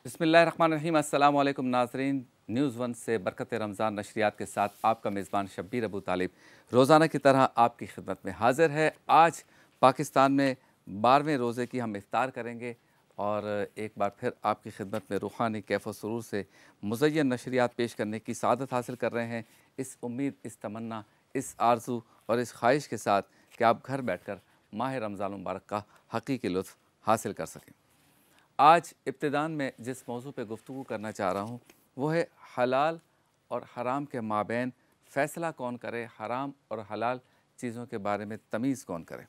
बिस्मिल्लाहिर्रहमानिर्रहीम। अस्सलाम वालेकुम नाज़रीन। न्यूज़ वन से बरकत रमज़ान नशरियात के साथ आपका मेज़बान शब्बीर अबू तालिब रोज़ाना की तरह आपकी खिदमत में हाज़िर है। आज पाकिस्तान में 12वें रोज़े की हम इफ्तार करेंगे और एक बार फिर आपकी खिदमत में रूहानी कैफ़ व सुरूर से मुज़य्यन नशरियात पेश करने की सआदत हासिल कर रहे हैं। इस उम्मीद, इस तमन्ना, इस आरज़ू और इस ख्वाहिश के साथ कि आप घर बैठ कर माह रमज़ान मुबारक का हकीकी लुत्फ़ हासिल कर सकें। आज इब्तिदान में जिस मौजू पे गुफ्तगू करना चाह रहा हूँ वो है हलाल और हराम के माबैन फ़ैसला कौन करे, हराम और हलाल चीज़ों के बारे में तमीज़ कौन करे।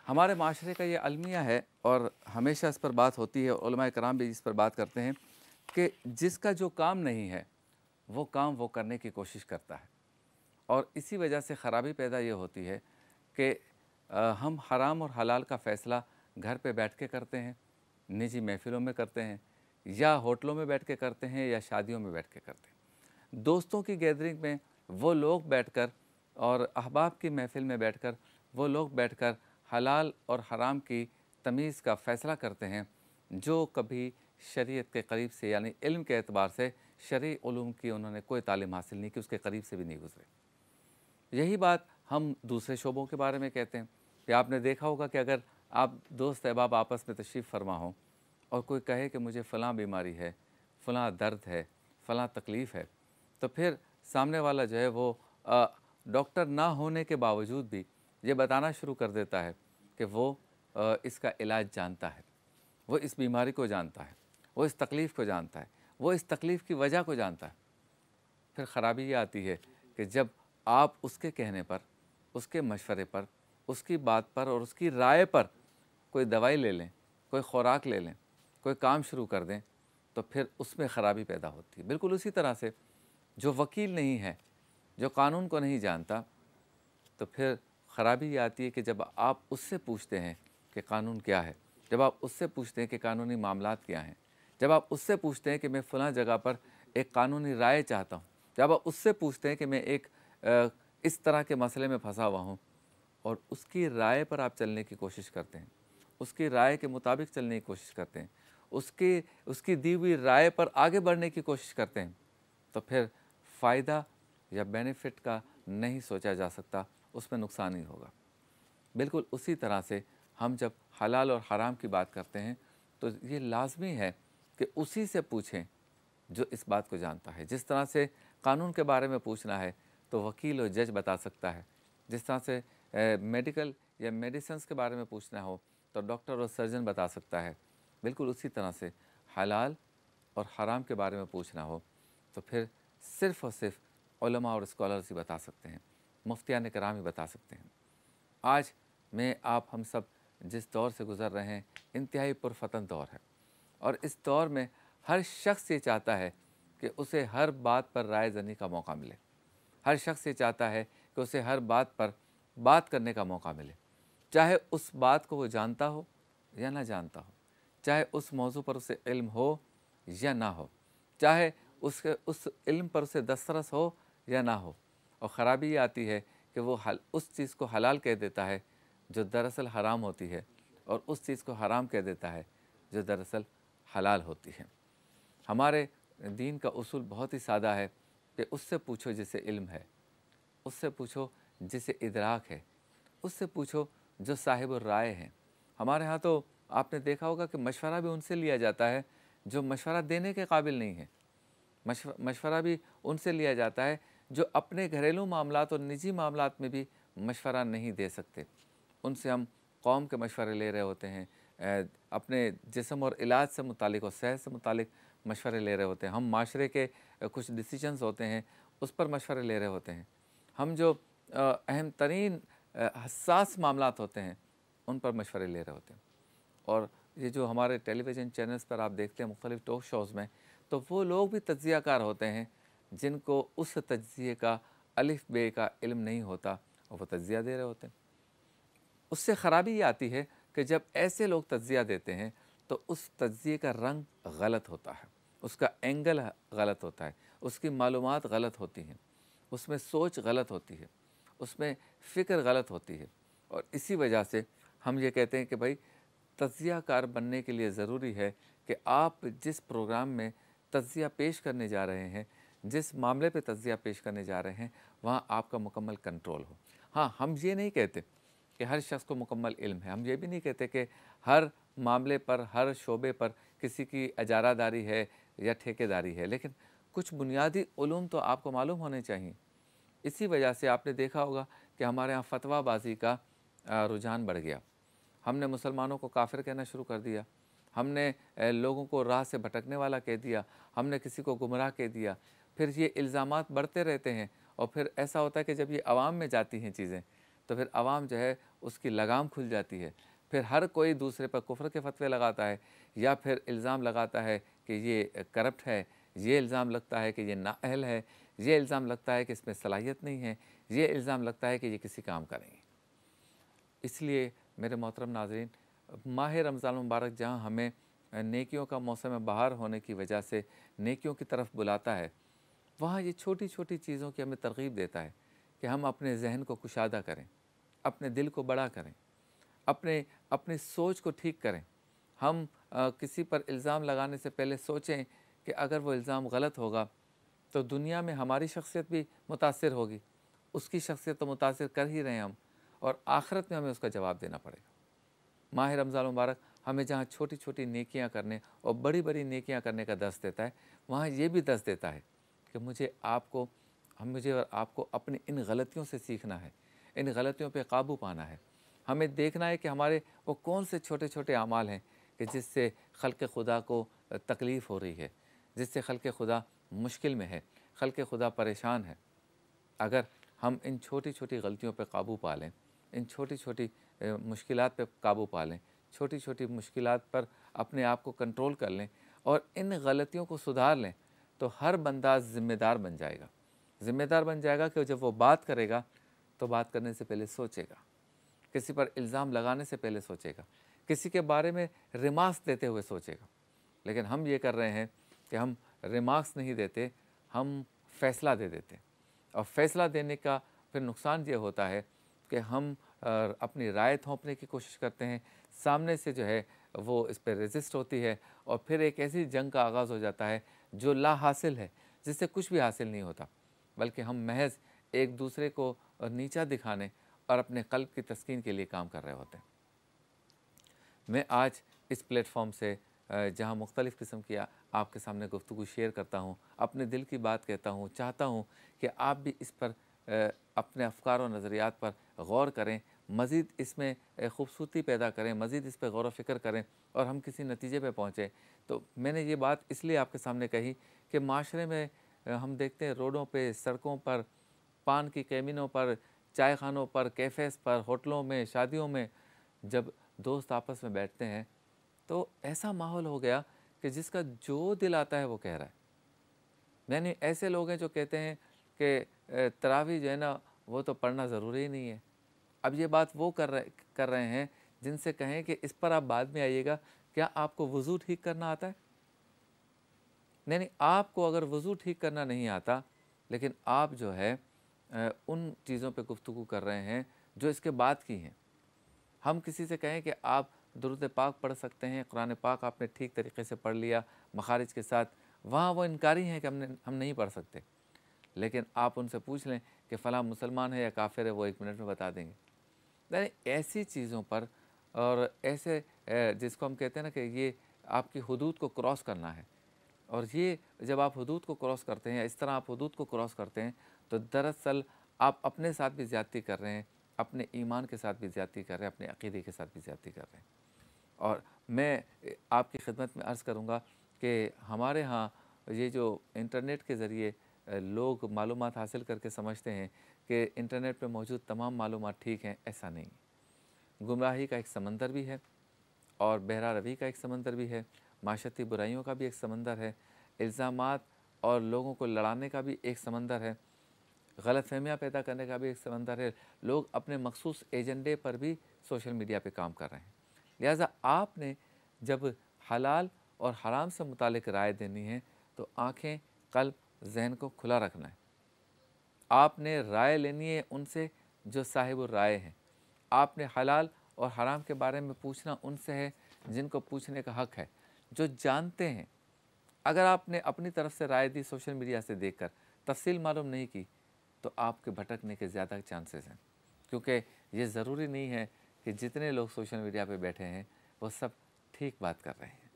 हमारे माशरे का ये अलमिया है और हमेशा इस पर बात होती है, उलमा कराम भी इस पर बात करते हैं कि जिसका जो काम नहीं है वो काम वो करने की कोशिश करता है और इसी वजह से ख़राबी पैदा ये होती है कि हम हराम और हलाल का फ़ैसला घर पे बैठ के करते हैं, निजी महफ़िलों में करते हैं, या होटलों में बैठ के करते हैं, या शादियों में बैठ के करते हैं। दोस्तों की गैदरिंग में वो लोग बैठकर और अहबाब की महफ़िल में बैठकर वो लोग बैठकर हलाल और हराम की तमीज़ का फ़ैसला करते हैं जो कभी शरीयत के करीब से यानी इल्म के एतबार से शरई उलूम की उन्होंने कोई तालीम हासिल नहीं की, उसके करीब से भी नहीं गुज़रे। यही बात हम दूसरे शोबों के बारे में कहते हैं कि आपने देखा होगा कि अगर आप दोस्त अहबाब आपस में तशरीफ़ फरमा हों और कोई कहे कि मुझे फ़लाँ बीमारी है, फ़लाँ दर्द है, फ़लाँ तकलीफ़ है, तो फिर सामने वाला जो है वो डॉक्टर ना होने के बावजूद भी ये बताना शुरू कर देता है कि वो इसका इलाज जानता है, वो इस बीमारी को जानता है, वो इस तकलीफ़ को जानता है, वो इस तकलीफ़ की वजह को जानता है। फिर ख़राबी ये आती है कि जब आप उसके कहने पर, उसके मशवरे पर, उसकी बात पर और उसकी राय पर कोई दवाई ले लें, कोई ख़ुराक ले लें, कोई काम शुरू कर दें, तो फिर उसमें ख़राबी पैदा होती है। बिल्कुल उसी तरह से जो वकील नहीं है, जो कानून को नहीं जानता, तो फिर ख़राबी ये आती है कि जब आप उससे पूछते हैं कि कानून क्या है, जब आप उससे पूछते हैं कि कानूनी मामलात क्या हैं, जब आप उससे पूछते हैं कि मैं फ़लाँ जगह पर एक कानूनी राय चाहता हूँ, जब आप उससे पूछते हैं कि मैं एक इस तरह के मसले में फंसा हुआ हूँ और उसकी राय पर आप चलने की कोशिश करते हैं, उसकी राय के मुताबिक चलने की कोशिश करते हैं, उसकी दी हुई राय पर आगे बढ़ने की कोशिश करते हैं, तो फिर फ़ायदा या बेनिफिट का नहीं सोचा जा सकता, उसमें नुकसान ही होगा। बिल्कुल उसी तरह से हम जब हलाल और हराम की बात करते हैं तो ये लाजमी है कि उसी से पूछें जो इस बात को जानता है। जिस तरह से कानून के बारे में पूछना है तो वकील और जज बता सकता है, जिस तरह से मेडिकल या मेडिसिन्स के बारे में पूछना हो तो डॉक्टर और सर्जन बता सकता है, बिल्कुल उसी तरह से हलाल और हराम के बारे में पूछना हो तो फिर सिर्फ़ और सिर्फ उलमा और स्कॉलर्स ही बता सकते हैं, मुफ्तियान कराम ही बता सकते हैं। आज मैं आप हम सब जिस दौर से गुज़र रहे हैं इंतहाई पुरफतन दौर है और इस दौर में हर शख्स ये चाहता है कि उसे हर बात पर राय ज़नी का मौका मिले। हर शख्स ये चाहता है कि उसे हर बात पर बात करने का मौका मिले, चाहे उस बात को वो जानता हो या ना जानता हो, चाहे उस मौजू पर उसे इल्म हो या ना हो, चाहे उस इल्म पर उसे दस्तरस हो या ना हो। और ख़राबी ये आती है कि वो उस चीज़ को हलाल कह देता है जो दरअसल हराम होती है और उस चीज़ को हराम कह देता है जो दरअसल हलाल होती है। हमारे दीन का उसूल बहुत ही सादा है कि उससे पूछो जिसे इल्म है, उससे पूछो जिसे इदराक है, उससे पूछो जो साहिब राय हैं। हमारे यहाँ तो आपने देखा होगा कि मशवरा भी उनसे लिया जाता है जो मशवरा देने के काबिल नहीं है। मशवरा भी उनसे लिया जाता है जो अपने घरेलू मामलात और निजी मामलात में भी मशवरा नहीं दे सकते। उनसे हम कौम के मशवरे ले रहे होते हैं, अपने जिस्म और इलाज से मुतालिक और सेहत से मुतालिक मशवरे ले रहे होते हैं। हम माशरे के कुछ डिसीजंस होते हैं उस पर मशवरे ले रहे होते हैं। हम जो अहम तरीन हसास मामलात होते हैं उन पर मशवरे ले रहे होते हैं। और ये जो हमारे टेलीविज़न चैनल्स पर आप देखते हैं मुख्तलिफ़ टॉक शोज़ में, तो वो लोग भी तज्ज़ियाकार होते हैं जिनको उस तज्ज़िये का अलिफ बे का इल्म नहीं होता और वो तज्ज़िया दे रहे होते हैं। उससे ख़राबी ये आती है कि जब ऐसे लोग तज्ज़िया देते हैं तो उस तज्ज़िये का रंग गलत होता है, उसका एंगल गलत होता है, उसकी मालूमात गलत होती हैं, उसमें सोच गलत होती है, उसमें फ़िक्र गलत होती है। और इसी वजह से हम ये कहते हैं कि भाई तज्ज़ियाकार बनने के लिए ज़रूरी है कि आप जिस प्रोग्राम में तज्ज़िया पेश करने जा रहे हैं, जिस मामले पे तज्ज़िया पेश करने जा रहे हैं, वहाँ आपका मुकम्मल कंट्रोल हो। हाँ, हम ये नहीं कहते कि हर शख्स को मुकम्मल इल्म है। हम ये भी नहीं कहते कि हर मामले पर, हर शोबे पर किसी की इजारादारी है या ठेकेदारी है, लेकिन कुछ बुनियादी उलूम तो आपको मालूम होने चाहिए। इसी वजह से आपने देखा होगा कि हमारे यहाँ फ़तवाबाज़ी का रुझान बढ़ गया। हमने मुसलमानों को काफ़िर कहना शुरू कर दिया, हमने लोगों को राह से भटकने वाला कह दिया, हमने किसी को गुमराह कह दिया। फिर ये इल्ज़ामात बढ़ते रहते हैं और फिर ऐसा होता है कि जब ये अवाम में जाती हैं चीज़ें, तो फिर अवाम जो है उसकी लगाम खुल जाती है। फिर हर कोई दूसरे पर कुफ्र के फ़तवे लगाता है या फिर इल्ज़ाम लगाता है कि ये करप्ट है, ये इल्ज़ाम लगता है कि ये नाअहल है, ये इल्ज़ाम लगता है कि इसमें सलाहियत नहीं है, ये इल्ज़ाम लगता है कि ये किसी काम का नहीं है। इसलिए मेरे मोहतरम नाज़रीन, माह रमज़ान मुबारक जहाँ हमें नेकियों का मौसम बहार होने की वजह से नेकियों की तरफ बुलाता है, वहाँ ये छोटी छोटी चीज़ों की हमें तरग़ीब देता है कि हम अपने जहन को कुशादा करें, अपने दिल को बड़ा करें, अपने अपनी सोच को ठीक करें। हम किसी पर इल्ज़ाम लगाने से पहले सोचें कि अगर वो इल्ज़ाम गलत होगा तो दुनिया में हमारी शख्सियत भी मुतासिर होगी, उसकी शख्सियत तो मुतासिर कर ही रहे हैं हम, और आखिरत में हमें उसका जवाब देना पड़ेगा। माह रमज़ान मुबारक हमें जहाँ छोटी छोटी नेकियां करने और बड़ी बड़ी नेकियां करने का दर्स देता है, वहाँ ये भी दर्स देता है कि मुझे और आपको अपनी इन गलतियों से सीखना है, इन गलतियों पे काबू पाना है। हमें देखना है कि हमारे वो कौन से छोटे छोटे अमाल हैं कि जिससे खल्क़ खुदा को तकलीफ़ हो रही है, जिससे खल्क़ खुदा मुश्किल में है, खल्क़ खुदा परेशान है। अगर हम इन छोटी छोटी गलतियों पे काबू पा लें, इन छोटी छोटी मुश्किलात पे काबू पा लें, छोटी छोटी मुश्किलात पर अपने आप को कंट्रोल कर लें और इन गलतियों को सुधार लें, तो हर बंदा ज़िम्मेदार बन जाएगा। ज़िम्मेदार बन जाएगा कि जब वो बात करेगा तो बात करने से पहले सोचेगा, किसी पर इल्ज़ाम लगाने से पहले सोचेगा, किसी के बारे में रिमार्क्स देते हुए सोचेगा। लेकिन हम ये कर रहे हैं कि हम रिमार्क्स नहीं देते, हम फ़ैसला दे देते हैं। और फ़ैसला देने का फिर नुकसान ये होता है कि हम अपनी राय थोपने की कोशिश करते हैं, सामने से जो है वो इस पर रेजिस्ट होती है और फिर एक ऐसी जंग का आगाज़ हो जाता है जो ला हासिल है, जिससे कुछ भी हासिल नहीं होता, बल्कि हम महज़ एक दूसरे को नीचा दिखाने और अपने क़ल्ब की तस्कीन के लिए काम कर रहे होते हैं। मैं आज इस प्लेटफॉर्म से जहाँ मुख्तलिफ़ किस्म की आपके सामने गुफ्तगू शेयर करता हूँ, अपने दिल की बात कहता हूँ, चाहता हूँ कि आप भी इस पर अपने अफ़कार और नज़रियात पर गौर करें, मज़ीद इसमें ख़ूबसूरती पैदा करें, मज़ीद इस पर गौर व फ़िक्र करें और हम किसी नतीजे पे पहुँचें। तो मैंने ये बात इसलिए आपके सामने कही कि माशरे में हम देखते हैं रोडों पे, सड़कों पर, पान की केबिनों पर, चाय ख़ानों पर, कैफ़ेज़ पर, होटलों में, शादियों में जब दोस्त आपस में बैठते हैं तो ऐसा माहौल हो गया कि जिसका जो दिल आता है वो कह रहा है। नहीं, ऐसे लोग हैं जो कहते हैं कि तरावी जो है ना वो तो पढ़ना ज़रूरी ही नहीं है। अब ये बात वो कर रहे हैं जिनसे कहें कि इस पर आप बाद में आइएगा, क्या आपको वज़ू ठीक करना आता है? नहीं, आपको अगर वज़ू ठीक करना नहीं आता, लेकिन आप जो है उन चीज़ों पे गुफ्तगू कर रहे हैं जो इसके बाद की हैं। हम किसी से कहें कि आप दुरूद पाक पढ़ सकते हैं, कुरान पाक आपने ठीक तरीके से पढ़ लिया मखारिज के साथ, वहाँ वो इनकारी हैं कि हम नहीं पढ़ सकते। लेकिन आप उनसे पूछ लें कि फ़लाँ मुसलमान है या काफ़िर है, वो 1 मिनट में बता देंगे। यानी ऐसी चीज़ों पर और ऐसे जिसको हम कहते हैं ना कि ये आपकी हुदूद को क्रॉस करना है, और ये जब आप हुदूद को क्रॉस करते हैं, इस तरह आप हुदूद को क्रॉस करते हैं, तो दरअसल आप अपने साथ भी ज़्यादती कर रहे हैं, अपने ईमान के साथ भी ज़्यादती कर रहे हैं, अपने अक़ीदे के साथ भी ज़्यादती कर रहे हैं। और मैं आपकी खिदमत में अर्ज़ करूँगा कि हमारे यहाँ ये जो इंटरनेट के ज़रिए लोग मालूमात हासिल करके समझते हैं कि इंटरनेट पे मौजूद तमाम मालूमात ठीक हैं, ऐसा नहीं है। गुमराही का एक समंदर भी है और बहरा रवी का एक समंदर भी है, माशरती बुराइयों का भी एक समंदर है, इल्ज़ामात और लोगों को लड़ाने का भी एक समंदर है, गलतफहमियाँ पैदा करने का भी एक समंदर है। लोग अपने मखसूस एजेंडे पर भी सोशल मीडिया पे काम कर रहे हैं। लिहाजा आपने जब हलाल और हराम से मुतालिक राय देनी है तो आँखें, क़ल्ब, ज़हन को खुला रखना है। आपने राय लेनी है उनसे जो साहिब राय हैं। आपने हलाल और हराम के बारे में पूछना उनसे है जिनको पूछने का हक़ है, जो जानते हैं। अगर आपने अपनी तरफ से राय दी सोशल मीडिया से देखकर, तफ़सील मालूम नहीं की, तो आपके भटकने के ज़्यादा चांसेस हैं, क्योंकि ये ज़रूरी नहीं है कि जितने लोग सोशल मीडिया पे बैठे हैं वो सब ठीक बात कर रहे हैं।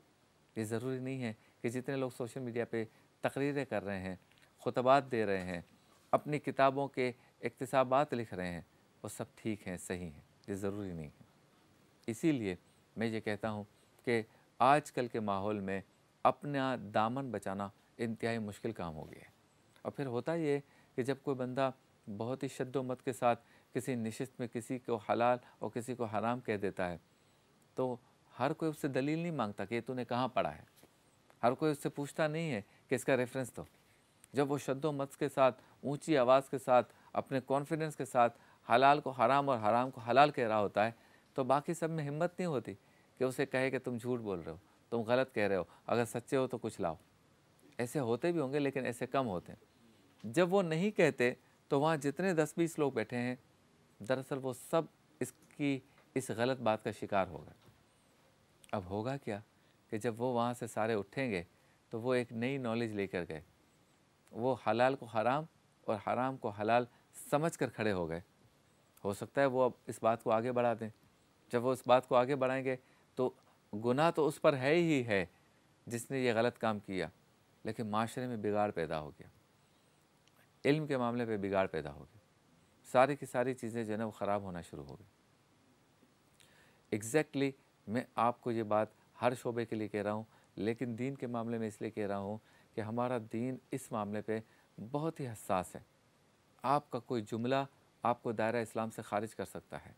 ये ज़रूरी नहीं है कि जितने लोग सोशल मीडिया पे तकरीरें कर रहे हैं, खुतबात दे रहे हैं, अपनी किताबों के इक्तिसाबात लिख रहे हैं, वो सब ठीक हैं, सही हैं। ये ज़रूरी नहीं है। इसीलिए मैं ये कहता हूँ कि आजकल के माहौल में अपना दामन बचाना इंतहाई मुश्किल काम हो गया है। और फिर होता ये कि जब कोई बंदा बहुत ही शद्दोमत के साथ किसी नशिस्त में किसी को हलाल और किसी को हराम कह देता है, तो हर कोई उससे दलील नहीं मांगता कि तूने कहाँ पढ़ा है। हर कोई उससे पूछता नहीं है कि इसका रेफरेंस दो। जब वो शद्दोमत के साथ, ऊंची आवाज़ के साथ, अपने कॉन्फिडेंस के साथ हलाल को हराम और हराम को हलाल कह रहा होता है, तो बाकी सब में हिम्मत नहीं होती कि उसे कहे कि तुम झूठ बोल रहे हो, तुम गलत कह रहे हो, अगर सच्चे हो तो कुछ लाओ। ऐसे होते भी होंगे लेकिन ऐसे कम होते हैं। जब वो नहीं कहते तो वहाँ जितने 10-20 लोग बैठे हैं, दरअसल वो सब इस गलत बात का शिकार हो गए। अब होगा क्या कि जब वो वहाँ से सारे उठेंगे तो वो एक नई नॉलेज लेकर गए। वो हलाल को हराम और हराम को हलाल समझकर खड़े हो गए। हो सकता है वो अब इस बात को आगे बढ़ा दें। जब वो इस बात को आगे बढ़ाएंगे तो गुनाह तो उस पर है ही है जिसने ये गलत काम किया, लेकिन माशरे में बिगाड़ पैदा हो गया, इल्म के मामले पे बिगाड़ पैदा हो गया, सारी की सारी चीज़ें जो है ना वो ख़राब होना शुरू हो गई। एग्जैक्टली मैं आपको ये बात हर शोबे के लिए कह रहा हूँ, लेकिन दीन के मामले में इसलिए कह रहा हूँ कि हमारा दीन इस मामले पे बहुत ही हसास है। आपका कोई जुमला आपको दायरा इस्लाम से ख़ारिज कर सकता है।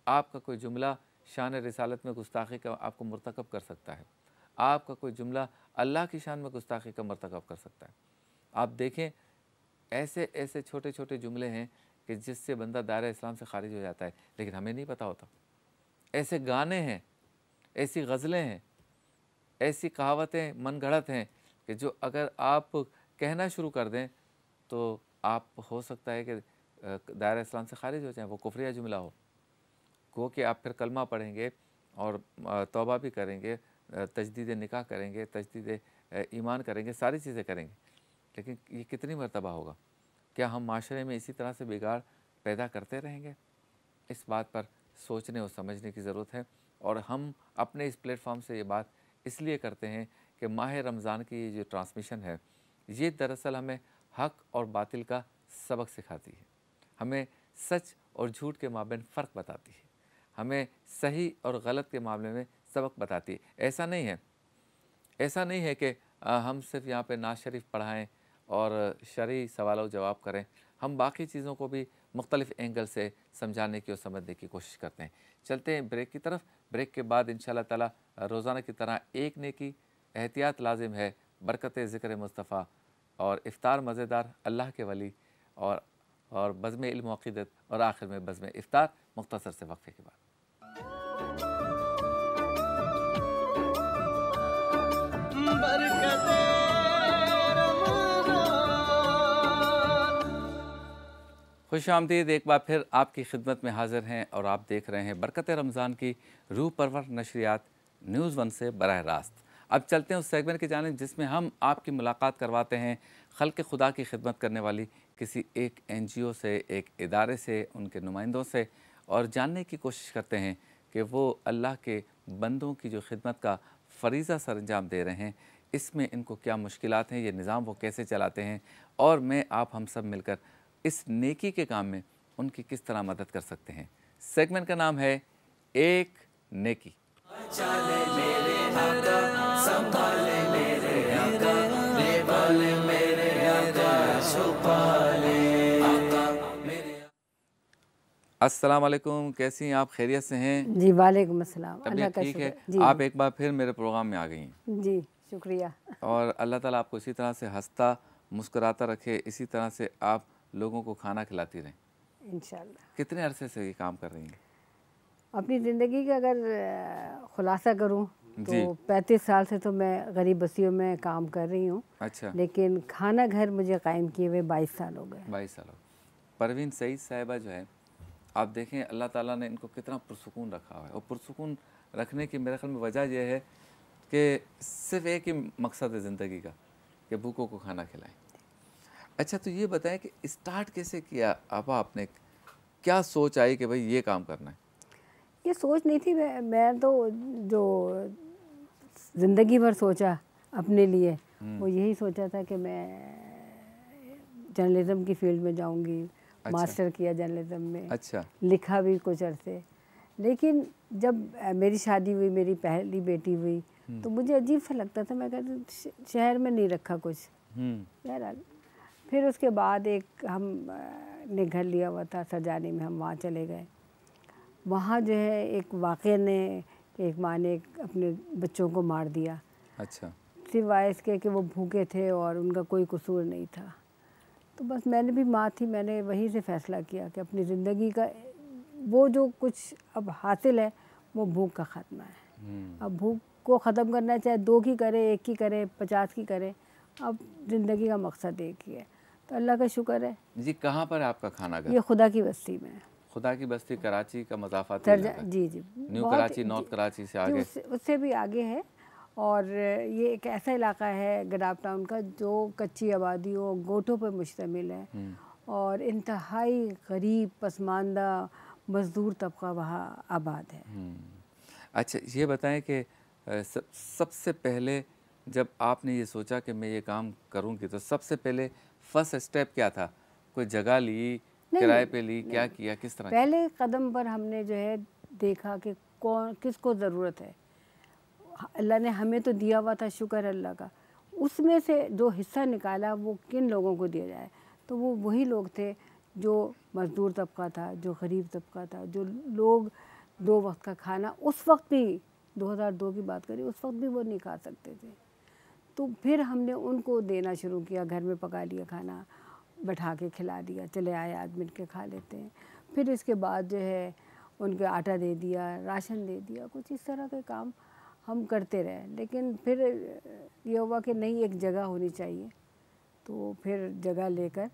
आपका कोई जुमला शान रिसालत में गुस्ताखी का आपको मुर्तकब कर सकता है। आपका कोई जुमला अल्लाह की शान में गुस्ताखी का मर्तकब कर सकता है। आप देखें ऐसे ऐसे छोटे छोटे जुमले हैं कि जिससे बंदा दायरा इस्लाम से खारिज हो जाता है, लेकिन हमें नहीं पता होता। ऐसे गाने हैं, ऐसी गज़लें हैं, ऐसी कहावतें मन गढ़ंत हैं कि जो अगर आप कहना शुरू कर दें तो आप हो सकता है कि दायरा इस्लाम से खारिज हो जाए, वो कुफ्रिया जुमला हो। को कि आप फिर कलमा पढ़ेंगे और तौबा भी करेंगे, तजदीद निकाह करेंगे, तजदीद ईमान करेंगे, सारी चीज़ें करेंगे, लेकिन ये कितनी मरतबा होगा? क्या हम माशरे में इसी तरह से बिगाड़ पैदा करते रहेंगे? इस बात पर सोचने और समझने की ज़रूरत है। और हम अपने इस प्लेटफॉर्म से ये बात इसलिए करते हैं कि माह रमज़ान की ये जो ट्रांसमिशन है, ये दरअसल हमें हक़ और बातिल का सबक सिखाती है, हमें सच और झूठ के माबैन फ़र्क बताती है, हमें सही और गलत के मामले में सबक बताती है। ऐसा नहीं है कि हम सिर्फ यहाँ पे नात शरीफ पढ़ाएँ और शरई सवालों जवाब करें। हम बाकी चीज़ों को भी मुख्तलिफ़ एंगल से समझाने की और समझने की कोशिश करते हैं। चलते हैं ब्रेक की तरफ। ब्रेक के बाद इंशाअल्लाह ताला रोज़ाना की तरह एक नेकी एहतियात लाजिम है, बरकत ज़िक्र मुस्तफ़ा और इफ़्तार मज़ेदार अल्लाह के वली और बज़्म इल्म व अक़ीदत और आखिर में बज़्म इफ़्तार, मुख्तसर से वक्फ़े के बाद। खुशामदीद, एक बार फिर आपकी खिदमत में हाज़िर हैं और आप देख रहे हैं बरकत रमज़ान की रूह परवर नशरियात न्यूज़ 1 से बराह रास्त। अब चलते हैं उस सेगमेंट की जानिब जिसमें हम आपकी मुलाकात करवाते हैं खल्क़ खुदा की खिदमत करने वाली किसी एक NGO से, एक इदारे से, उनके नुमाइंदों से, और जानने की कोशिश करते हैं कि वो अल्लाह के बंदों की जो खिदमत का फ़रीज़ा सरअंजाम दे रहे हैं, इसमें इनको क्या मुश्किलात हैं, ये निज़ाम वो कैसे चलाते हैं, और मैं आप हम सब मिलकर इस नेकी के काम में उनकी किस तरह मदद कर सकते हैं। सेगमेंट का नाम है एक नेकी। अस्सलाम वालेकुम, कैसी हैं आप? खैरियत से हैं? जी, वालेकुम अस्सलाम। अल्लाह तबीयत का ठीक है? शुक्र। जी, आप जी। एक बार फिर मेरे प्रोग्राम में आ गई हैं जी, शुक्रिया। और अल्लाह ताला आपको इसी तरह से हँसता, मुस्कुराता रखे, इसी तरह से आप लोगों को खाना खिलाती रहें। इंशाअल्लाह। कितने अरसे से ये काम कर रही हैं? अपनी ज़िंदगी का अगर खुलासा करूँ तो जी, 35 साल से तो मैं गरीब बस्तियों में काम कर रही हूँ, अच्छा, लेकिन खाना घर मुझे कायम किए हुए 22 साल हो गए। 22 साल हो गए। परवीन सईद साहिबा जो है, आप देखें अल्लाह ताला ने इनको कितना पुरसुकून रखा हुआ है और पुरसुकून रखने की मेरे ख्याल में वजह यह है कि सिर्फ़ एक ही मकसद है ज़िंदगी का कि भूखों को खाना खिलाएँ। अच्छा, तो ये बताएँ कि स्टार्ट कैसे किया आपा आपने? क्या सोच आई कि भई ये काम करना है? ये सोच नहीं थी, मैं तो जो ज़िंदगी भर सोचा अपने लिए, वो यही सोचा था कि मैं जर्नलिज़्म की फ़ील्ड में जाऊँगी, अच्छा, मास्टर किया जर्नलिज़्म में, अच्छा, लिखा भी कुछ अरसे। लेकिन जब मेरी शादी हुई, मेरी पहली बेटी हुई, तो मुझे अजीब सा लगता था। मैं कहती शहर में नहीं रखा कुछ। हुँ, बहरहाल फिर उसके बाद एक हम ने घर लिया हुआ था सजाने में, हम वहाँ चले गए। वहाँ जो है एक वाक़ये ने, एक माँ ने अपने बच्चों को मार दिया, अच्छा, सिवाय इसके कि वो भूखे थे और उनका कोई कसूर नहीं था। तो बस मैंने भी माँ थी, मैंने वहीं से फ़ैसला किया कि अपनी ज़िंदगी का वो जो कुछ अब हासिल है, वो भूख का ख़त्मा है। हुँ। अब भूख को ख़त्म करना है, चाहे 2 की करे, 1 की करे, 50 की करे, अब ज़िंदगी का मकसद एक ही है। तो अल्लाह का शुक्र है, जी, कहाँ पर है आपका खानाघर? ये खुदा की बस्ती में है। खुदा की बस्ती कराची का मज़ाफ़ाती सरजा इलाका है। जी, जी। न्यू बहुत कराची, जी, नॉर्थ कराची से जी, आगे। उससे भी आगे है। और ये एक ऐसा इलाका है गडाप टाउन का जो कच्ची आबादियों, गोठों पर मुश्तमिल है हुँ, और इंतहाई गरीब, पसमानदा मज़दूर तबका वहाँ आबाद है। हुँ। अच्छा, ये बताएँ कि सबसे पहले जब आपने ये सोचा कि मैं ये काम करूँगी, तो सबसे पहले फर्स्ट स्टेप क्या था? कोई जगह ली, नहीं, किराए नहीं, पे ली, नहीं, क्या नहीं। किया, किस तरह किया? पहले कदम पर हमने जो है देखा कि कौन किसको ज़रूरत है। अल्लाह ने हमें तो दिया हुआ था, शुक्र है अल्लाह का। उसमें से जो हिस्सा निकाला वो किन लोगों को दिया जाए, तो वो वही लोग थे जो मज़दूर तबका था, जो गरीब तबका था, जो लोग 2 वक्त का खाना उस वक्त भी, 2002 की बात करें, उस वक्त भी वो नहीं खा सकते थे। तो फिर हमने उनको देना शुरू किया, घर में पका लिया खाना, बैठा के खिला दिया, चले आए आज मिल के खा लेते हैं। फिर इसके बाद जो है उनको आटा दे दिया, राशन दे दिया, कुछ इस तरह के काम हम करते रहे। लेकिन फिर ये हुआ कि नहीं, एक जगह होनी चाहिए। तो फिर जगह लेकर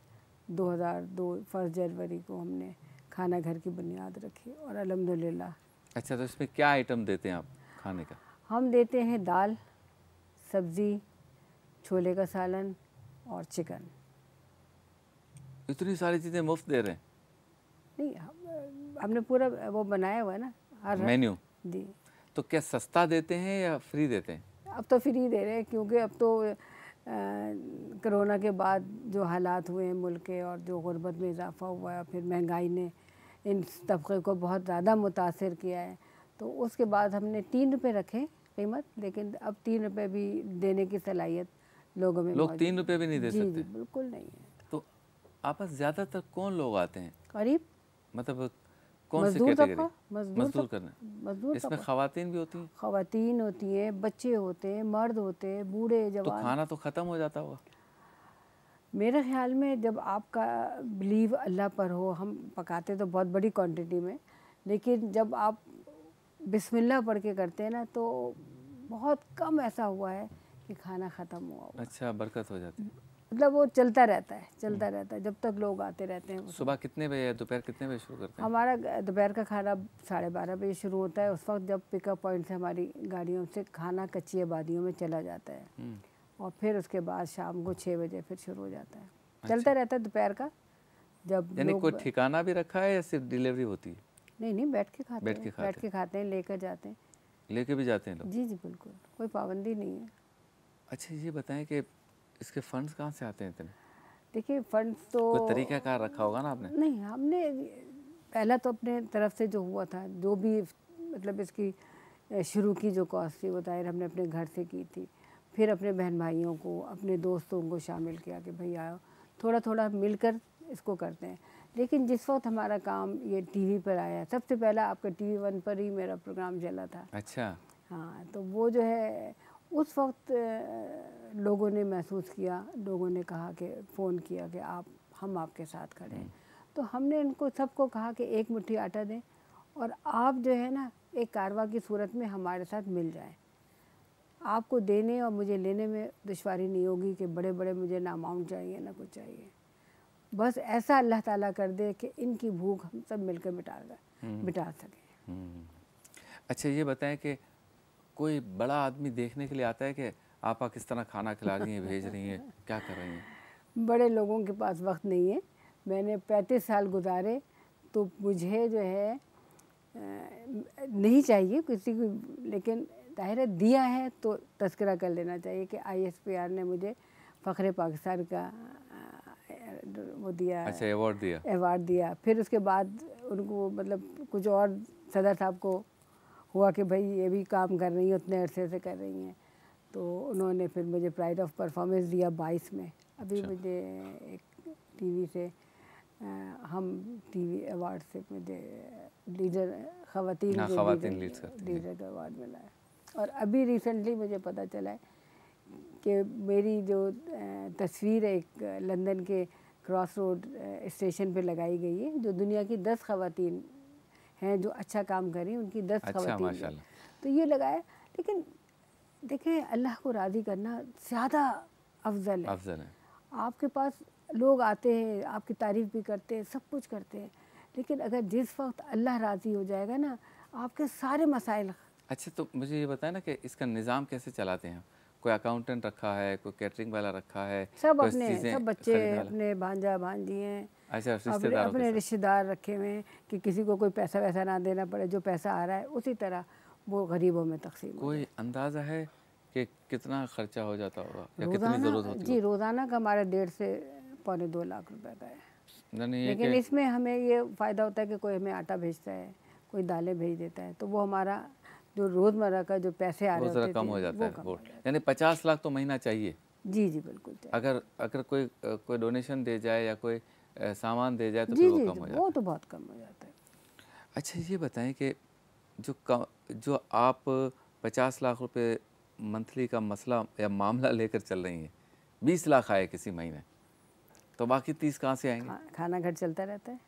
2002 1 जनवरी को हमने खाना घर की बुनियाद रखी और अल्हम्दुलिल्लाह अच्छा, तो इसमें क्या आइटम देते हैं आप खाने का? हम देते हैं दाल, सब्ज़ी, छोले का सालन और चिकन। इतनी सारी चीज़ें मुफ़्त दे रहे हैं, नहीं, हमने पूरा वो बनाया हुआ है ना, हर मेन्यू। जी। तो क्या सस्ता देते हैं या फ्री देते हैं? अब तो फ्री दे रहे हैं, क्योंकि अब तो कोरोना के बाद जो हालात हुए हैं मुल्क के और जो गुर्बत में इजाफ़ा हुआ है, फिर महंगाई ने इन तबके को बहुत ज़्यादा मुतासिर किया है। तो उसके बाद हमने 3 रुपये रखे कीमत, लेकिन अब 3 रुपये भी देने की सलाहियत लोगों में लोग 3 मौजूद रुपए भी नहीं है। दे जी, जी, सकते? बिल्कुल नहीं है। तो आपस ज़्यादातर कौन लोग आते हैं? करीब मतलब कौन सी मज़दूर कैटेगरी? तबका, मज़दूर मज़दूर तबका, करना। मज़दूर इसमें तबका। ख़वातीन भी होती हैं? ख़वातीन होती हैं, बच्चे होते हैं, मर्द होते हैं, बूढ़े तो जवान। खाना तो ख़त्म हो जाता होगा? मेरे ख़्याल में जब आपका बिलीव अल्लाह पर हो, हम पकाते तो बहुत बड़ी क्वांटिटी में, लेकिन जब आप बिस्मिल्लाह पढ़ के करते हैं ना, तो बहुत कम ऐसा हुआ है कि खाना ख़त्म हुआ होगा। अच्छा, बरकत हो जाती है। मतलब वो चलता रहता है, चलता रहता है, जब तक लोग आते रहते हैं। सुबह कितने बजे या दोपहर कितने बजे शुरू करते हैं? हमारा दोपहर का खाना 12:30 बजे शुरू होता है, उस वक्त जब पिकअप पॉइंट से हमारी गाड़ियों से खाना कच्ची आबादियों में चला जाता है। और फिर उसके बाद शाम को 6 बजे फिर शुरू हो जाता है। चलता रहता है दोपहर का, जब यानी कोई लोग ठिकाना भी रखा है या सिर्फ डिलीवरी होती है? नहीं, नहीं, बैठ के खाते बैठ हैं, के बैठ खाते के खाते हैं, लेकर जाते हैं। हैं, लेके भी जाते हैं लोग? जी, जी, बिल्कुल, कोई पाबंदी नहीं है। अच्छा, ये बताएं कि इसके फंड्स कहाँ से आते हैं इतने? देखिए, फंड्स तो कोई तरीक़ाकार रखा होगा ना आपने? नहीं, हमने पहला तो अपने तरफ से जो हुआ था, जो भी मतलब इसकी शुरू की जो कॉस्ट थी, वो ज़ाहिर हमने अपने घर से की थी। फिर अपने बहन भाइयों को, अपने दोस्तों को शामिल किया कि भई आओ, थोड़ा-थोड़ा मिलकर इसको करते हैं। लेकिन जिस वक्त हमारा काम ये टीवी पर आया, सबसे पहला आपका टीवी वन पर ही मेरा प्रोग्राम चला था। अच्छा। हाँ, तो वो जो है उस वक्त लोगों ने महसूस किया, लोगों ने कहा कि फ़ोन किया कि हम आपके साथ खड़े हैं। तो हमने इनको सबको कहा कि एक मुट्ठी आटा दें और आप जो है ना एक कारवा की सूरत में हमारे साथ मिल जाएं। आपको देने और मुझे लेने में दुश्वारी नहीं होगी कि बड़े बड़े मुझे ना अमाउंट चाहिए ना कुछ चाहिए। बस ऐसा अल्लाह ताला कर दे कि इनकी भूख हम सब मिलकर मिटा सकें। अच्छा, ये बताएं कि कोई बड़ा आदमी देखने के लिए आता है कि आप किस तरह खाना खिला रही हैं, भेज रही हैं, क्या कर रही हैं? बड़े लोगों के पास वक्त नहीं है। मैंने 35 साल गुजारे, तो मुझे जो है नहीं चाहिए किसी को, लेकिन जाहिर है दिया है तो तज़किरा कर लेना चाहिए कि ISPR ने मुझे फ़ख्र पाकिस्तान का वो दिया। अच्छा, अवार्ड दिया। फिर उसके बाद उनको मतलब कुछ और सदर साहब को हुआ कि भाई ये भी काम कर रही हैं, उतने अरसे से कर रही हैं, तो उन्होंने फिर मुझे प्राइड ऑफ परफॉर्मेंस दिया 22 में। अभी मुझे एक टीवी से हम टीवी अवार्ड से मुझे लीडर ख़वातीन लीडर का अवार्ड मिला है। और अभी रिसेंटली मुझे पता चला है कि मेरी जो तस्वीर एक लंदन के क्रॉस रोड स्टेशन पे लगाई गई है, जो दुनिया की 10 ख़वातीन हैं जो अच्छा काम करें, उनकी 10 ख़वातीन, तो ये लगाया। लेकिन देखें, अल्लाह को राज़ी करना ज़्यादा अफजल है। आपके पास लोग आते हैं, आपकी तारीफ़ भी करते हैं, सब कुछ करते हैं, लेकिन अगर जिस वक्त अल्लाह राज़ी हो जाएगा ना, आपके सारे मसाइल। अच्छा, तो मुझे ये बताएं ना कि इसका निज़ाम कैसे चलाते हैं? कोई अकाउंटेंट रखा है, कोई कैटरिंग वाला रखा है, सब बच्चे अपने भांजा भांजी हैं। अच्छा, अपने रिश्तेदार रखे हुए हैं कि किसी को कोई पैसा वैसा ना देना पड़े, जो पैसा आ रहा है उसी तरह वो गरीबों में तकसीम। कोई अंदाज़ा है कि कितना खर्चा हो जाता होगा या कितनी ज़रूरत होती है? जी, रोज़ाना का हमारा 1.5 से पौने 2 लाख रुपए का है। लेकिन इसमें हमें ये फ़ायदा होता है कि कोई हमें आटा भेजता है, कोई दालें भेज देता है, तो वो हमारा जो रोज़मर्रा का जो पैसे आ रहे होते हैं कम हो जाता है। यानी 50 लाख तो महीना चाहिए। जी जी बिल्कुल चाहिए। अगर कोई डोनेशन दे जाए या कोई सामान दे जाए तो फिर वो कम हो जाता है। वो तो बहुत कम हो जाता है। अच्छा, ये बताएं कि जो आप 50 लाख रुपए मंथली का मसला या मामला लेकर चल रही हैं, 20 लाख आए किसी महीने, तो बाकी 30 कहाँ से आएंगे? खाना घर चलता रहता है।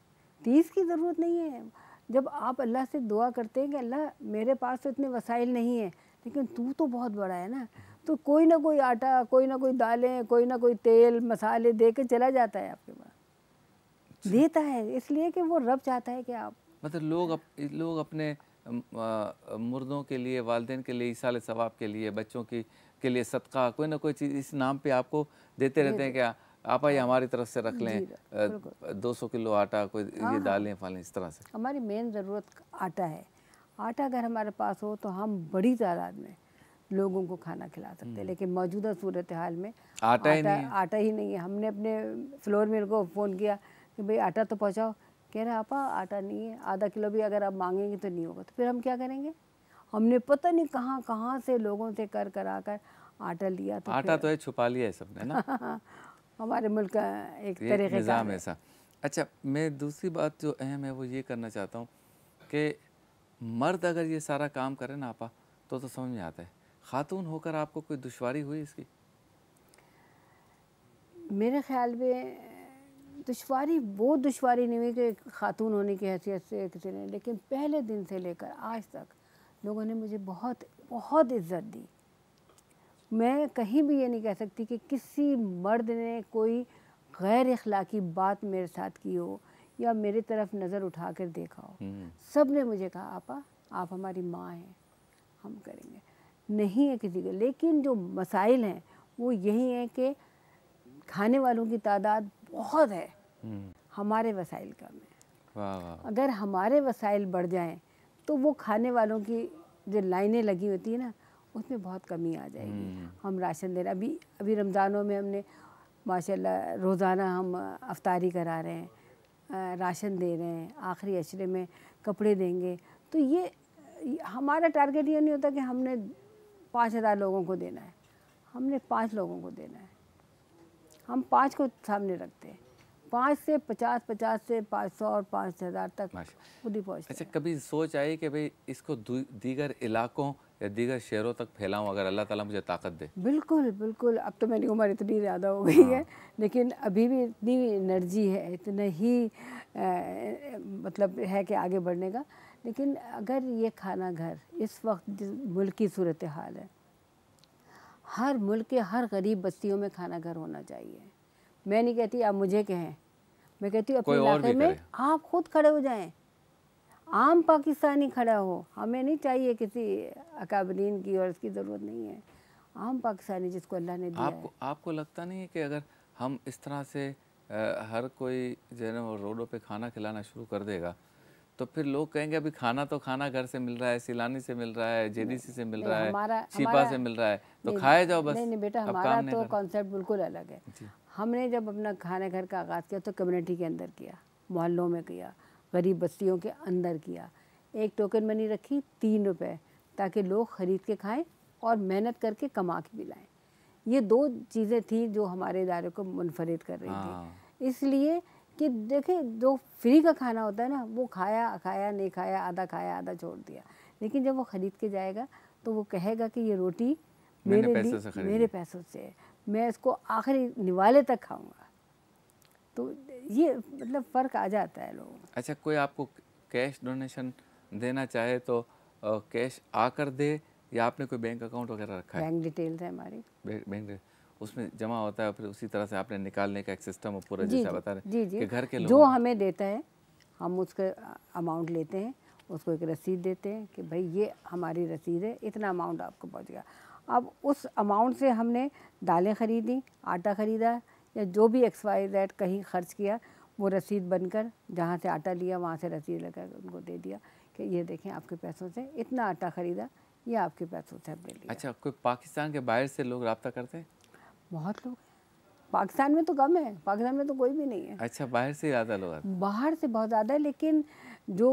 30 की ज़रूरत नहीं है। जब आप अल्लाह से दुआ करते हैं कि अल्लाह मेरे पास तो इतने वसाइल नहीं है, लेकिन तू तो बहुत बड़ा है ना, तो कोई ना कोई आटा, कोई ना कोई दालें, कोई ना कोई तेल मसाले दे के चला जाता है आपके पास। देता है इसलिए कि वो रब चाहता है कि आप, मतलब लोग अपने मुर्दों के लिए, वालिदैन के लिए, ईसाल सवाब के लिए, बच्चों के लिए सदका, कोई ना कोई चीज़ इस नाम पे आपको देते रहते हैं। क्या आप ही हमारी तरफ से रख लें 200 किलो आटा, कोई ये दालें फालें, इस तरह से। हमारी मेन ज़रूरत आटा है। आटा अगर हमारे पास हो तो हम बड़ी तादाद में लोगों को खाना खिला सकते हैं, लेकिन मौजूदा सूरत हाल में आटा ही नहीं है। हमने अपने फ्लोर मिल को फ़ोन किया कि भाई आटा तो पहुँचाओ, कह रहे आपा आटा नहीं है, आधा किलो भी अगर आप मांगेंगे तो नहीं होगा। तो फिर हम क्या करेंगे? हमने पता नहीं कहाँ से लोगों से कर आटा लिया। तो आटा तो है, छुपा लिया है सबने ना। हमारे मुल्क का एक तरीक़ा निज़ाम ऐसा। अच्छा, मैं दूसरी बात जो अहम है वो ये करना चाहता हूँ कि मर्द अगर ये सारा काम करे ना आपा तो समझ में आता है। खातून होकर आपको कोई दुश्वारी हुई इसकी? मेरे ख्याल में दुश्वारी नहीं हुई कि खातून होने की हैसियत से किसी ने, लेकिन पहले दिन से लेकर आज तक लोगों ने मुझे बहुत बहुत इज़्ज़त दी। मैं कहीं भी ये नहीं कह सकती कि किसी मर्द ने कोई गैर इखलाकी बात मेरे साथ की हो या मेरी तरफ नज़र उठा कर देखा हो। सब ने मुझे कहा आपा आप हमारी माँ हैं, हम करेंगे। नहीं है किसी के, लेकिन जो मसाइल हैं वो यही है कि खाने वालों की तादाद बहुत है, हमारे वसाइल कम है। अगर हमारे वसाइल बढ़ जाएं तो वो खाने वालों की जो लाइनें लगी होती है ना, उसमें बहुत कमी आ जाएगी। हम राशन दे रहे, अभी रमज़ानों में हमने माशाल्लाह रोज़ाना हम अफ्तारी करा रहे हैं, राशन दे रहे हैं, आखिरी अशरे में कपड़े देंगे। तो ये हमारा टारगेट ये नहीं होता कि हमने 5000 लोगों को देना है, हमने 5 लोगों को देना है। हम 5 को सामने रखते हैं। 5 से 50, 50 से 500 और 5000 तक माशा। खुद ही पहुँचते अच्छा, हैं। कभी सोच आई कि भाई इसको दीगर इलाकों या दीगर शहरों तक फैलाऊं अगर अल्लाह ताला मुझे ताकत दे? बिल्कुल, बिल्कुल। अब तो मेरी उम्र इतनी ज़्यादा हो गई है, हाँ। लेकिन अभी भी इतनी एनर्जी है, इतना ही मतलब है कि आगे बढ़ने का। लेकिन अगर ये खाना घर इस वक्त जिस मुल्क की सूरत हाल है, हर मुल्क के हर गरीब बस्तियों में खाना घर होना चाहिए। मैं नहीं कहती आप मुझे कहें, मैं कहती हूँ अपने कोई और इलाके भी में करे। आप खुद खड़े हो जाएं, आम पाकिस्तानी खड़ा हो। हमें नहीं चाहिए किसी अकाबरीन की, और इसकी ज़रूरत नहीं है। आम पाकिस्तानी जिसको अल्लाह ने दिया है। आपको लगता नहीं है कि अगर हम इस तरह से हर कोई जो है ना वो रोडों पे खाना खिलाना शुरू कर देगा, तो फिर लोग कहेंगे अभी खाना तो खाना घर से मिल रहा है, सिलानी से मिल रहा है, जेडीसी से मिल नहीं, रहा है, हमारा शिपा हमारा से मिल रहा है, तो नहीं, खाए जाओ नहीं, बस। नहीं बेटा, अब हमारा काम नहीं तो कर। कॉन्सेप्ट बिल्कुल अलग है। जी। हमने जब अपना खाना घर का आगाज़ किया तो कम्युनिटी के अंदर किया, मोहल्लों में किया, गरीब बस्तियों के अंदर किया। एक टोकन मनी रखी 3 रुपए, ताकि लोग ख़रीद के खाएं और मेहनत करके कमा के भी लाएं। ये 2 चीज़ें थी जो हमारे इदारे को मुनफरिद कर रही हाँ। थी। इसलिए कि देखिए, जो फ्री का खाना होता है ना, वो खाया खाया नहीं खाया, आधा छोड़ दिया। लेकिन जब वो ख़रीद के जाएगा तो वो कहेगा कि ये रोटी मैंने मेरे पैसे लिए, से खरीदी। मेरे पैसों से है, मैं इसको आखिरी निवाले तक खाऊंगा। तो ये मतलब फ़र्क आ जाता है लोगों में। अच्छा, कोई आपको कैश डोनेशन देना चाहे तो कैश आकर दे, या आपने कोई बैंक अकाउंट वगैरह रखा है? बैंक डिटेल्स है हमारी। बैंक उसमें जमा होता है, फिर उसी तरह से आपने निकालने का एक सिस्टम हो पूरा, जी जैसा जी बता रहे जी जी। कि घर के जो लोगों। हमें देता है हम उसका अमाउंट लेते हैं, उसको एक रसीद देते हैं कि भाई ये हमारी रसीद है, इतना अमाउंट आपको पहुंच गया। अब उस अमाउंट से हमने दालें ख़रीदी, आटा ख़रीदा, या जो भी XYZ कहीं ख़र्च किया, वो रसीद बनकर जहाँ से आटा लिया वहाँ से रसीद लेकर उनको दे दिया कि ये देखें आपके पैसों से इतना आटा ख़रीदा, ये आपके पैसों से हमने लिया। अच्छा, कोई पाकिस्तान के बाहर से लोग रब्ता करते हैं? बहुत लोग हैं। पाकिस्तान में तो कम है, पाकिस्तान में तो कोई भी नहीं है। अच्छा, बाहर से ज़्यादा लोग आते बाहर से बहुत ज़्यादा है, लेकिन जो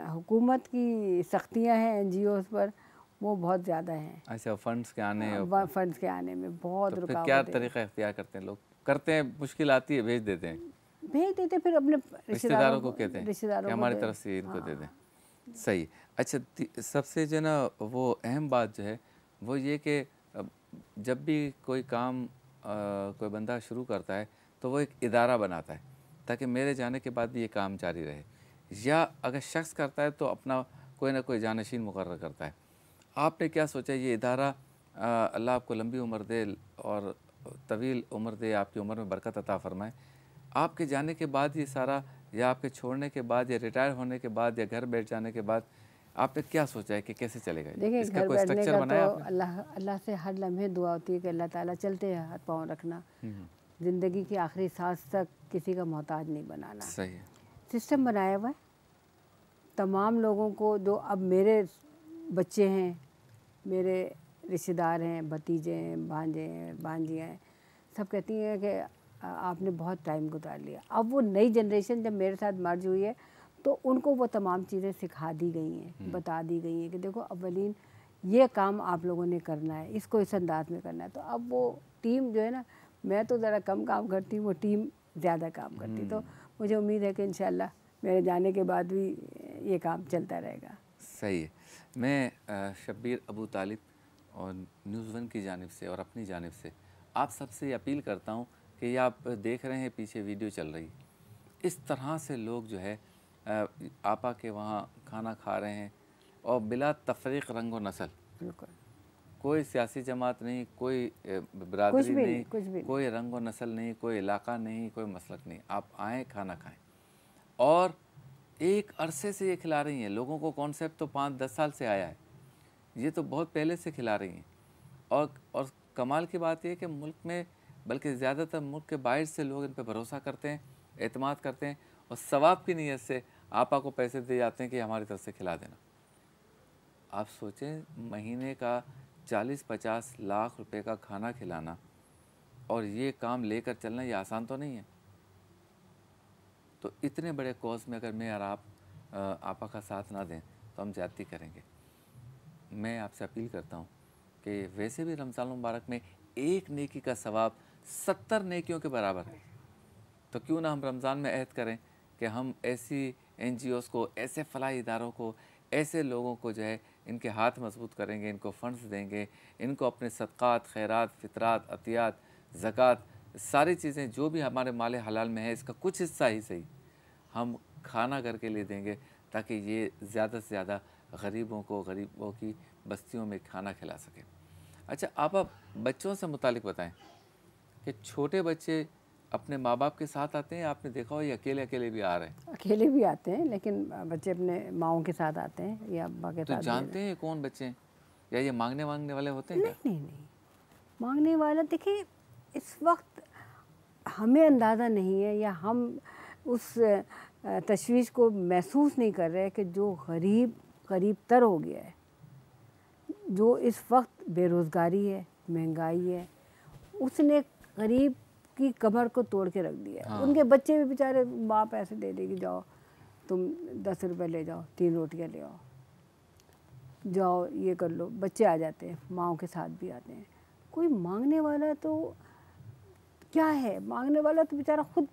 हुकूमत की सख्तियां हैं NGOs पर, वो बहुत ज़्यादा हैं। हैं? अच्छा, फंड्स के आने फंड्स के आने में बहुत तो फिर क्या रुकावट है। तरीका इख्तियार करते हैं लोग? करते हैं, मुश्किल आती है, भेज देते हैं, भेज देते, फिर अपने रिश्तेदारों को कहते हैं कि रिश्तेदारों को हमारी दे। तरफ से इनको दे हाँ। दें। सही। अच्छा, सबसे जो है ना वो अहम बात जो है वो ये कि जब भी कोई काम कोई बंदा शुरू करता है तो वो एक इदारा बनाता है ताकि मेरे जाने के बाद भी ये काम जारी रहे, या अगर शख्स करता है तो अपना कोई ना कोई जानशीन मुकर्रर करता है। आपने क्या सोचा ये इदारा, अल्लाह आपको लंबी उम्र दे और तवील उम्र दे, आपकी उम्र में बरकत अता फ़रमाए, आपके जाने के बाद ये सारा, या आपके छोड़ने के बाद, या रिटायर होने के बाद, या घर बैठ जाने के बाद आपने क्या सोचा है कि कैसे चलेगा ये? देखिए, इसका घर कोई बैठने स्ट्रक्चर का तो बनाया आपने? अल्लाह से हर लम्हे दुआ होती है कि अल्लाह ताला चलते हाथ पाँव रखना, ज़िंदगी की आखिरी सांस तक किसी का मोहताज नहीं बनाना। सही है। सिस्टम बनाया हुआ है तमाम लोगों को, जो अब मेरे बच्चे हैं, मेरे रिश्तेदार हैं, भतीजे हैं, भांजे हैं, भांजियाँ हैं, सब कहती हैं कि आपने बहुत टाइम गुजार लिया। अब वो नई जनरेशन जब मेरे साथ मर्ज हुई है तो उनको वो तमाम चीज़ें सिखा दी गई हैं, बता दी गई हैं कि देखो अव्वलीन ये काम आप लोगों ने करना है, इसको इस अंदाज में करना है। तो अब वो टीम जो है ना, मैं तो ज़रा कम काम करती हूँ, वो टीम ज़्यादा काम करती। तो मुझे उम्मीद है कि इंशाल्लाह मेरे जाने के बाद भी ये काम चलता रहेगा। सही है। मैं शब्बीर अबू तालिब और न्यूज़ वन की जानिब से और अपनी जानिब से आप सबसे अपील करता हूँ कि ये आप देख रहे हैं पीछे वीडियो चल रही, इस तरह से लोग जो है आपा के वहाँ खाना खा रहे हैं और बिला तफरीक रंग व नस्ल, बिल्कुल कोई सियासी जमात नहीं, कोई बिरादरी नहीं, कुछ भी नहीं। कोई रंग व नस्ल नहीं, कोई इलाका नहीं, कोई मसलक नहीं, आप आएँ खाना खाएं। और एक अरसे से ये खिला रही हैं लोगों को। कॉन्सेप्ट तो 5-10 साल से आया है, ये तो बहुत पहले से खिला रही हैं। और कमाल की बात यह है कि मुल्क में, बल्कि ज़्यादातर मुल्क के बाहर से लोग इन पर भरोसा करते हैं, एतमाद करते हैं, और सवाब की नीयत से आपा को पैसे दे जाते हैं कि हमारी तरफ से खिला देना। आप सोचें, महीने का 40-50 लाख रुपए का खाना खिलाना और ये काम लेकर चलना, ये आसान तो नहीं है। तो इतने बड़े कॉज में अगर मैं और आप आपा का साथ ना दें तो हम ज़्यादती करेंगे। मैं आपसे अपील करता हूँ कि वैसे भी रमज़ान मुबारक में एक नेकी का सवाब 70 नेकियों के बराबर है। तो क्यों ना हम रमज़ान में अहद करें कि हम ऐसी NGOs को, ऐसे फलाही इदारों को, ऐसे लोगों को जो है इनके हाथ मजबूत करेंगे, इनको फ़ंड्स देंगे, इनको अपने सदक़ात, खैरात, फ़ितरात, अतियात, ज़कात, सारी चीज़ें जो भी हमारे माल हलाल में है इसका कुछ हिस्सा ही सही हम खाना घर के लिए देंगे, ताकि ये ज़्यादा से ज़्यादा गरीबों की बस्तियों में खाना खिला सकें। अच्छा, आप बच्चों से मुतालिक बताएं कि छोटे बच्चे अपने माँ बाप के साथ आते हैं, आपने देखा हो, या अकेले अकेले भी आ रहे हैं? अकेले भी आते हैं, लेकिन बच्चे अपने माँओं के साथ आते हैं या अब्बा के तो साथ। जानते हैं कौन बच्चे हैं, या ये मांगने वाले होते हैं क्या? नहीं नहीं नहीं, मांगने वाला देखिए, इस वक्त हमें अंदाज़ा नहीं है या हम उस तशवीश को महसूस नहीं कर रहे कि जो गरीब तर हो गया है, जो इस वक्त बेरोज़गारी है, महंगाई है, उसने गरीब की कमर को तोड़ के रख दिया है। हाँ। उनके बच्चे भी बेचारे, माँ पैसे दे देगी, जाओ तुम 10 रुपए ले जाओ, 3 रोटियां ले आओ, जाओ ये कर लो, बच्चे आ जाते हैं, माँओं के साथ भी आते हैं। कोई मांगने वाला तो क्या है, मांगने वाला तो बेचारा खुद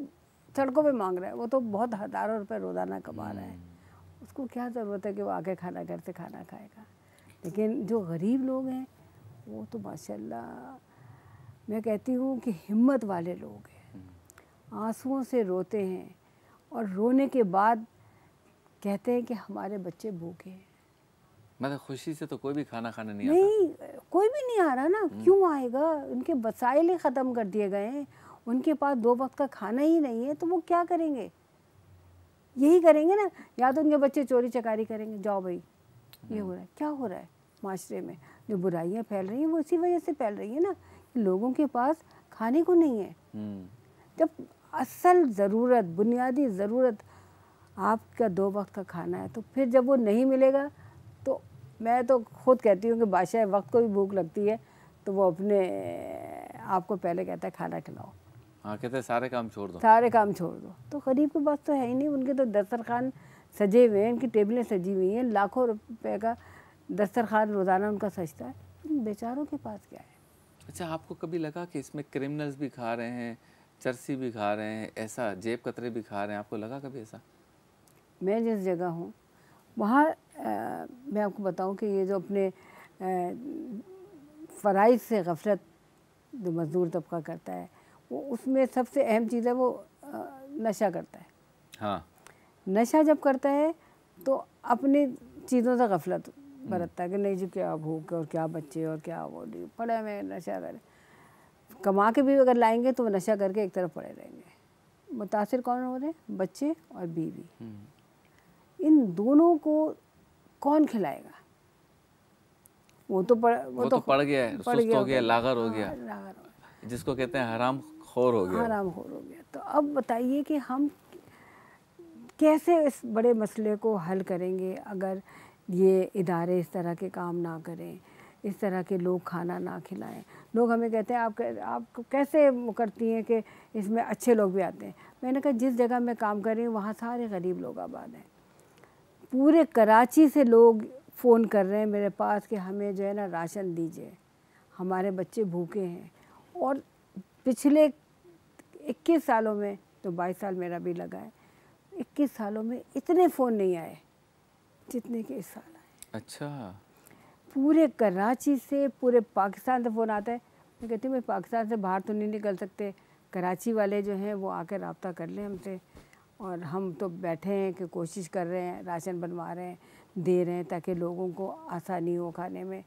सड़कों पे मांग रहा है, वो तो बहुत हज़ारों रुपए रोज़ाना कमा रहा है, उसको क्या ज़रूरत है कि वो आके खाना घर से खाना खाएगा। लेकिन जो गरीब लोग हैं वो तो माशाल्लाह, मैं कहती हूँ कि हिम्मत वाले लोग हैं, आंसुओं से रोते हैं और रोने के बाद कहते हैं कि हमारे बच्चे भूखे हैं। मतलब खुशी से तो कोई भी खाना खाने नहीं आता। नहीं, कोई भी नहीं आ रहा ना, क्यों आएगा? उनके वसाइल ही ख़त्म कर दिए गए हैं, उनके पास 2 वक्त का खाना ही नहीं है, तो वो क्या करेंगे? यही करेंगे ना, या तो उनके बच्चे चोरी चकारी करेंगे, जाओ भाई ये हो रहा है। क्या हो रहा है माशरे में? जो बुराइयां फैल रही हैं वो इसी वजह से फैल रही है ना, लोगों के पास खाने को नहीं है। जब असल ज़रूरत, बुनियादी ज़रूरत आपका 2 वक्त का खाना है, तो फिर जब वो नहीं मिलेगा, तो मैं तो खुद कहती हूँ कि बादशाह वक्त को भी भूख लगती है, तो वो अपने आप को पहले कहता है खाना खिलाओ। हाँ, कहते हैं सारे काम छोड़ दो, सारे काम छोड़ दो। तो गरीब के पास तो है ही नहीं, उनके तो दस्तरखान सजे हुए हैं, उनकी टेबलें सजी हुई हैं, लाखों रुपए का दस्तरखान रोज़ाना उनका सजता है, बेचारों के पास क्या है? अच्छा, आपको कभी लगा कि इसमें क्रिमिनल्स भी खा रहे हैं, चरसी भी खा रहे हैं, ऐसा जेब कतरे भी खा रहे हैं, आपको लगा कभी ऐसा? मैं जिस जगह हूँ वहाँ मैं आपको बताऊँ कि ये जो अपने फ़राइज़ से गफलत जो मज़दूर तबका करता है, वो उसमें सबसे अहम चीज़ है वो नशा करता है। हाँ, नशा जब करता है तो अपनी चीज़ों से गफलत बरतता है कि नहीं जी, क्या भूख और क्या बच्चे और क्या वो पड़े में नशा करें, कमा के भी अगर लाएंगे तो वो नशा करके एक तरफ पड़े रहेंगे। मुतासिर कौन हो रहे हैं? बच्चे और बीवी। इन दोनों को कौन खिलाएगा? वो तो पड़ गया है, सुस्त हो गया, लागर हो गया, जिसको कहते हैं हराम खोर हो गया। हराम खोर हो गया। तो अब बताइए कि हम कैसे इस बड़े मसले को हल करेंगे अगर ये इदारे इस तरह के काम ना करें, इस तरह के लोग खाना ना खिलाएं। लोग हमें कहते हैं आप कैसे करती हैं कि इसमें अच्छे लोग भी आते हैं। मैंने कहा जिस जगह मैं काम कर रही हूँ वहाँ सारे गरीब लोग आबाद हैं। पूरे कराची से लोग फ़ोन कर रहे हैं मेरे पास कि हमें जो है ना राशन दीजिए, हमारे बच्चे भूखे हैं। और पिछले 21 सालों में, तो 22 साल मेरा भी लगा है, 21 सालों में इतने फ़ोन नहीं आए जितने के इस साल आए। अच्छा, पूरे कराची से, पूरे पाकिस्तान से फ़ोन आता है। मैं कहती हूँ मैं पाकिस्तान से बाहर तो नहीं निकल सकते, कराची वाले जो हैं वो आकर रब्ता कर लें हमसे, और हम तो बैठे हैं कि कोशिश कर रहे हैं, राशन बनवा रहे हैं, दे रहे हैं ताकि लोगों को आसानी हो खाने में।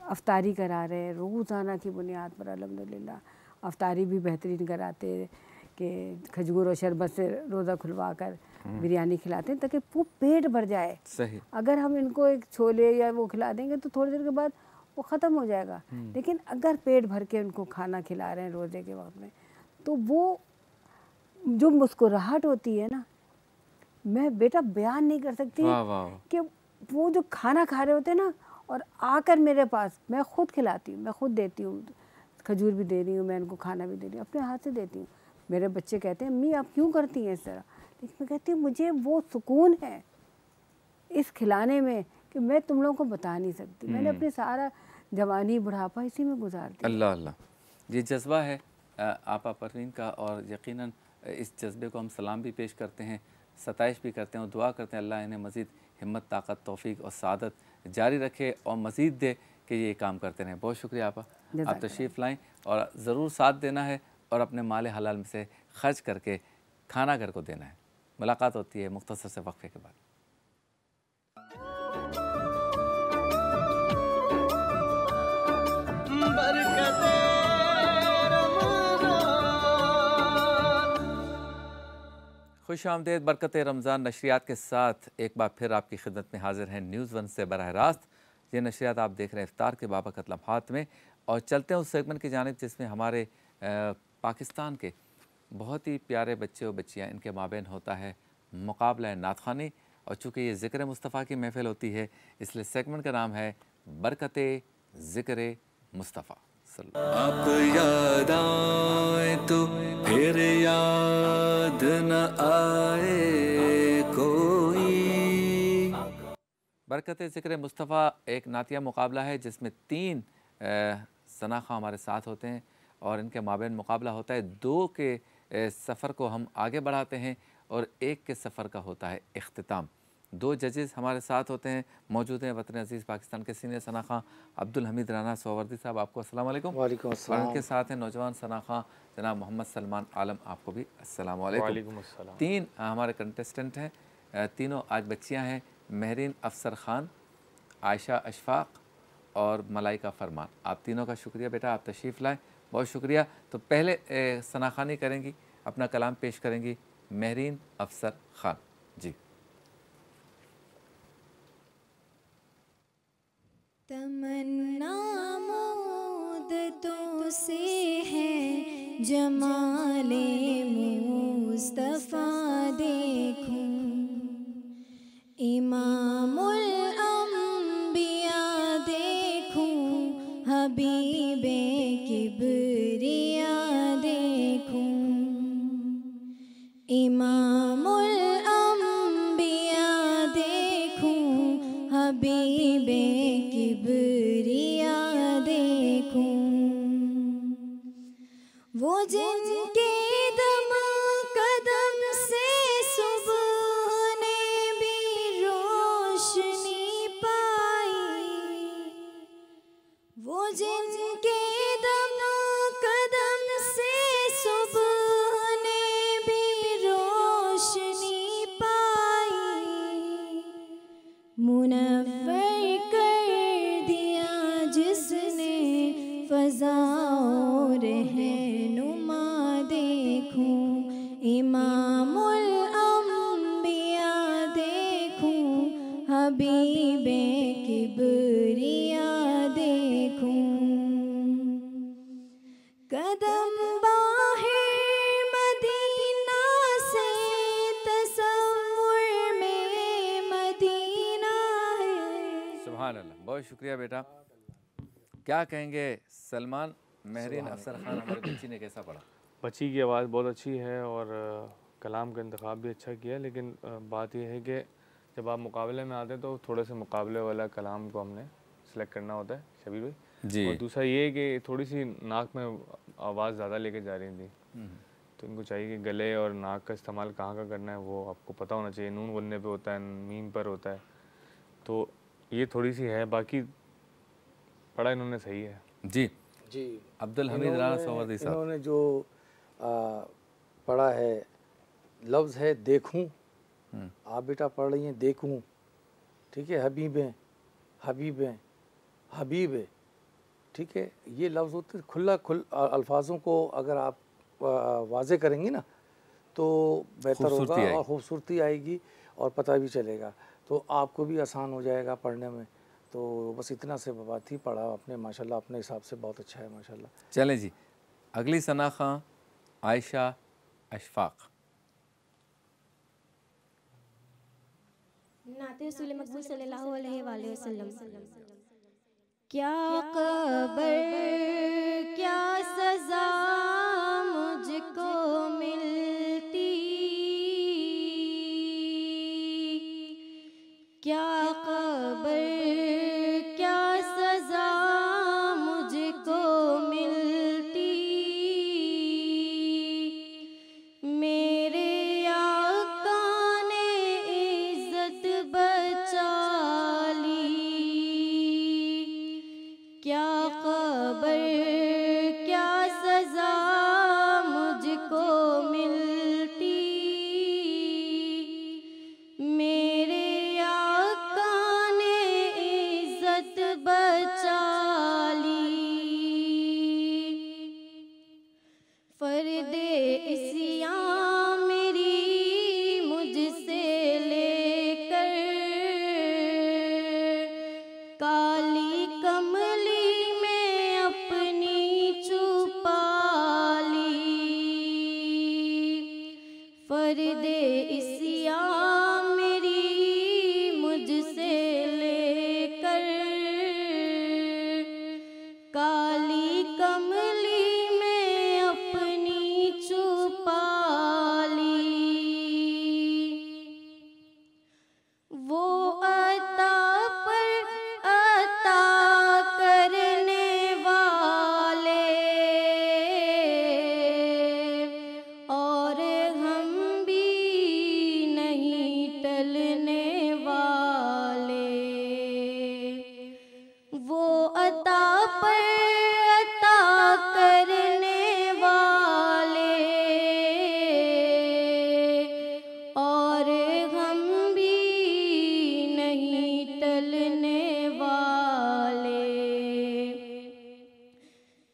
अफ्तारी करा रहे हैं रोज़ाना की बुनियाद पर, अल्हम्दुलिल्लाह। अफ्तारी भी बेहतरीन कराते कि खजूर और शरबत से रोज़ा खुलवा कर बिरयानी खिलाते हैं ताकि वो पेट भर जाए। सही। अगर हम इनको एक छोले या वो खिला देंगे तो थोड़ी देर के बाद वो ख़त्म हो जाएगा। लेकिन अगर पेट भर के उनको खाना खिला रहे हैं रोज़े के वक्त में, तो वो जो मुस्कुराहट होती है ना, मैं बेटा बयान नहीं कर सकती। वाह वाह। कि वो जो खाना खा रहे होते हैं ना, और आकर मेरे पास, मैं खुद खिलाती हूँ, मैं खुद देती हूँ, खजूर भी दे रही हूँ, मैं इनको खाना भी दे रही हूँ, अपने हाथ से देती हूँ। मेरे बच्चे कहते हैं अम्मी आप क्यों करती हैं इस तरह? लेकिन मैं कहती हूँ मुझे वो सुकून है इस खिलाने में कि मैं तुम लोगों को बता नहीं सकती। मैंने अपनी सारा जवानी बुढ़ापा इसी में गुजार दिया। अल्लाह अल्लाह, ये जज्बा है आपा परवीन का, और यकीनन इस जज्बे को हम सलाम भी पेश करते हैं, सताइश भी करते हैं और दुआ करते हैं अल्लाह इन्हें मज़ीद हिम्मत, ताकत, तौफीक और सआदत जारी रखे और मज़ीद दे कि ये काम करते रहें। बहुत शुक्रिया आपा, आप तशरीफ़ लाएँ और ज़रूर साथ देना है और अपने माल हलाल में से खर्च करके खाना घर को देना है। मुलाकात होती है मुख्तसर से वक्फे के बाद। खुश आमदेद, बरकत रमज़ान नशरियात के साथ एक बार फिर आपकी खिदमत में हाजिर हैं न्यूज़ वन से बराह रास्त। ये नशरियात आप देख रहे हैं इफ्तार के बाबरकत लम्हात में, और चलते हैं उस सेगमेंट की जानिब जिसमें हमारे पाकिस्तान के बहुत ही प्यारे बच्चे और बच्चियाँ, इनके माबैन होता है मुकाबला नात ख़्वानी। और चूँकि ये ज़िक्र मुस्तफ़ा की महफ़िल होती है, इसलिए सेगमेंट का नाम है बरकत ज़िक्र मुस्तफ़ा। आप याद आए तो फिर याद न आए कोई। बरकत ज़िक्र मुस्तफ़ा एक नातिया मुकाबला है जिसमें 3 सनाखा हमारे साथ होते हैं और इनके माबैन मुकाबला होता है। 2 के सफ़र को हम आगे बढ़ाते हैं और 1 के सफ़र का होता है इख्तिताम। 2 जजेस हमारे साथ होते हैं, मौजूद हैं वतन अज़ीज़ पाकिस्तान के सीनियर सनाखा अब्दुल हमीद राना सोहवर्दी साहब, आपको अस्सलाम वालेकुम। वालेकुम अस्सलाम। और इनके साथ हैं नौजवान सनाखा जनाब मोहम्मद सलमान आलम, आपको भी अस्सलाम वालेकुम। 3 हमारे कंटेस्टेंट हैं, तीनों आज बच्चियां हैं, महरीन अफसर ख़ान, आयशा अशफाक और मलाइका फरमान। आप तीनों का शुक्रिया बेटा, आप तशरीफ़ लाएँ, बहुत शुक्रिया। तो पहले सनाखानी करेंगी, अपना कलाम पेश करेंगी महरीन अफसर ख़ान जी। तमन्ना मुद्दतों से है जमाले मुस्तफ़ा देखूं, इमामुल अंबिया देखूं, हबीबे किबरिया देखूं, इमामुल अंबिया देखूं, हबीबे किबरिया देखूं, वो जिनके दम कदम से सुबह ने भी रोशनी पाई, वो जिनके दम कदम से सुबह ने भी रोशनी पाई, मुनव्वर फ़ज़ाओं रहनुमा देखूं, इमामुल अंबिया देखूं, हबीबे किबरिया देखूं, कदम बाहिर मदीना से तसव्वुर में मदीना है। सुभान अल्लाह, बहुत शुक्रिया बेटा। क्या कहेंगे सलमान, महरीन अफसर ख़ान हमारी बच्ची ने कैसा पढ़ा? बच्ची की आवाज़ बहुत अच्छी है और कलाम का इंतखाब भी अच्छा किया, लेकिन बात यह है कि जब आप मुकाबले में आते हैं तो थोड़े से मुकाबले वाला कलाम को हमने सेलेक्ट करना होता है शबीर भाई जी। और दूसरा ये है कि थोड़ी सी नाक में आवाज़ ज़्यादा लेके जा रही थी, तो इनको चाहिए कि गले और नाक का इस्तेमाल कहाँ का करना है वो आपको पता होना चाहिए। नून गुन्ने पे होता है, मीम पर होता है, तो ये थोड़ी सी है। बाकी पढ़ा इन्होंने सही है जी। जी अब्दुल हमीद राना सोहवर्दी साहब, इन्होंने जो पढ़ा है लफ्ज़ है देखूं, आप बेटा पढ़ रही हैं देखूं, ठीक है, हबीबें हबीबें हबीबे, ठीक है, ये लफ्ज़ होते खुला अल्फाजों को अगर आप वाज़े करेंगी ना तो बेहतर होगा और ख़ूबसूरती आएगी और पता भी चलेगा, तो आपको भी आसान हो जाएगा पढ़ने में। तो बस इतना से बात ही, पढ़ा आपने माशाल्लाह, अपने हिसाब से बहुत अच्छा है माशाल्लाह। चलें जी, अगली सनाखा आयशा अशफाक। नाते रसूल मकबूल सल्लल्लाहु अलैहि वसल्लम। क्या कब्र क्या सज़ा मुझको मिलती, क्या कब्र क्या सज़ा मुझको मिलती, पर क्या सजा मुझको मिलती, मेरे आका ने इज्जत बचा ली। फर्दे इस्यां मेरी मुझसे लेकर, काली कमली में अपनी छुपा ली। फर्दे इस्यां मेरी मुझसे लेकर, काली कमली में अपनी छुपा ली। वो अता पर अता करने वाले, और हम भी नहीं टलने वाले। वो अता पर अता करने वाले, और हम भी नहीं टलने वाले।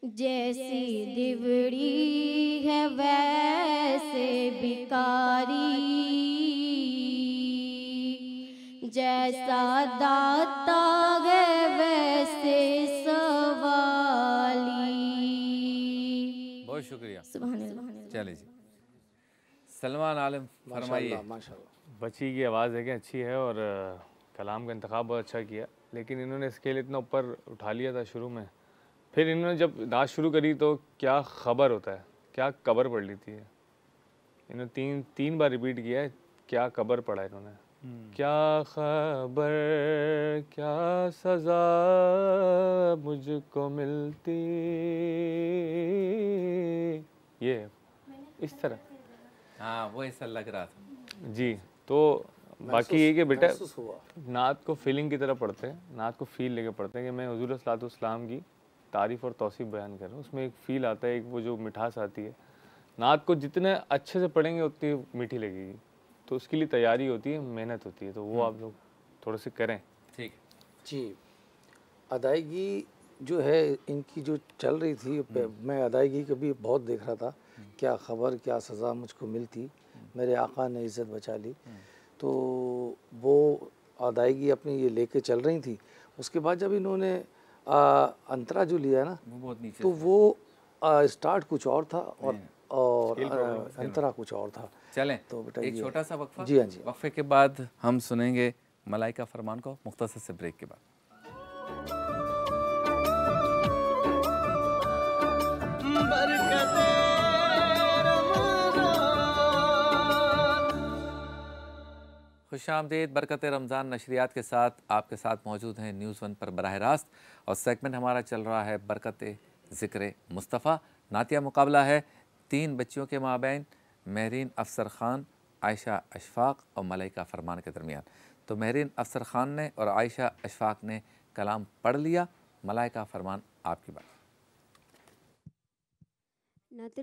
जैसी दिवड़ी है वैसे भिखारी, जैसा दाता है वैसे सवाली। बहुत शुक्रिया। सुभान अल्लाह। चलिए जी, सलमान आलम फरमाइए। माशाल्लाह माशाल्लाह। बच्ची की आवाज़ है कि अच्छी है, और कलाम का इंतखाब बहुत अच्छा किया, लेकिन इन्होंने स्केल इतना ऊपर उठा लिया था शुरू में। फिर इन्होंने जब नाच शुरू करी तो क्या खबर होता है, क्या कबर पढ़ ली थी। इन्होंने तीन बार रिपीट किया है, क्या कबर पढ़ा इन्होंने। क्या खबर क्या सज़ा मुझको मिलती, ये है इस तरह। हाँ, वो ऐसा लग रहा था जी, तो बाकी ये कि बेटा महसूस हुआ। नात को फीलिंग की तरह पढ़ते हैं, नात को फील लेके पढ़ते हैं कि मैं हुज़ूर सल्लल्लाहु की तारीफ़ और तौसीफ़ बयान कर रहा हूँ। उसमें एक फ़ील आता है, एक वो जो मिठास आती है। नात को जितने अच्छे से पढ़ेंगे उतनी मीठी लगेगी, तो उसके लिए तैयारी होती है, मेहनत होती है, तो वो आप लोग थोड़े से करें। ठीक। जी, अदायगी जो है इनकी जो चल रही थी, मैं अदायगी कभी बहुत देख रहा था। क्या खबर क्या सज़ा मुझको मिलती, मेरे आका ने इज़्ज़त बचा ली। तो वो अदायगी अपनी ये लेके चल रही थी। उसके बाद जब इन्होंने अंतरा जो लिया ना, वो बहुत नीचे तो था। वो स्टार्ट कुछ और था और स्केल प्रॉब्लम अंतरा कुछ और था। चलें, तो बेटा एक ये छोटा सा वक्फा। जी हाँ जी। वक्फे के बाद हम सुनेंगे मलाइका फरमान को, मुख्तसर से ब्रेक के बाद। खुशामदीद, बरकत रमज़ान नशरियात के साथ आपके साथ मौजूद हैं न्यूज़ वन पर बराह रास्त, और सेगमेंट हमारा चल रहा है बरकत ज़िक्र मुस्तफ़ा। नातिया मुकाबला है 3 बच्चियों के माबैन, महरीन अफसर ख़ान, आयशा अशफाक और मलाइका फरमान के दरमियान। तो महरीन अफसर ख़ान ने और आयशा अशफाक ने कलाम पढ़ लिया। मलाइका फरमान, आपकी बात। नात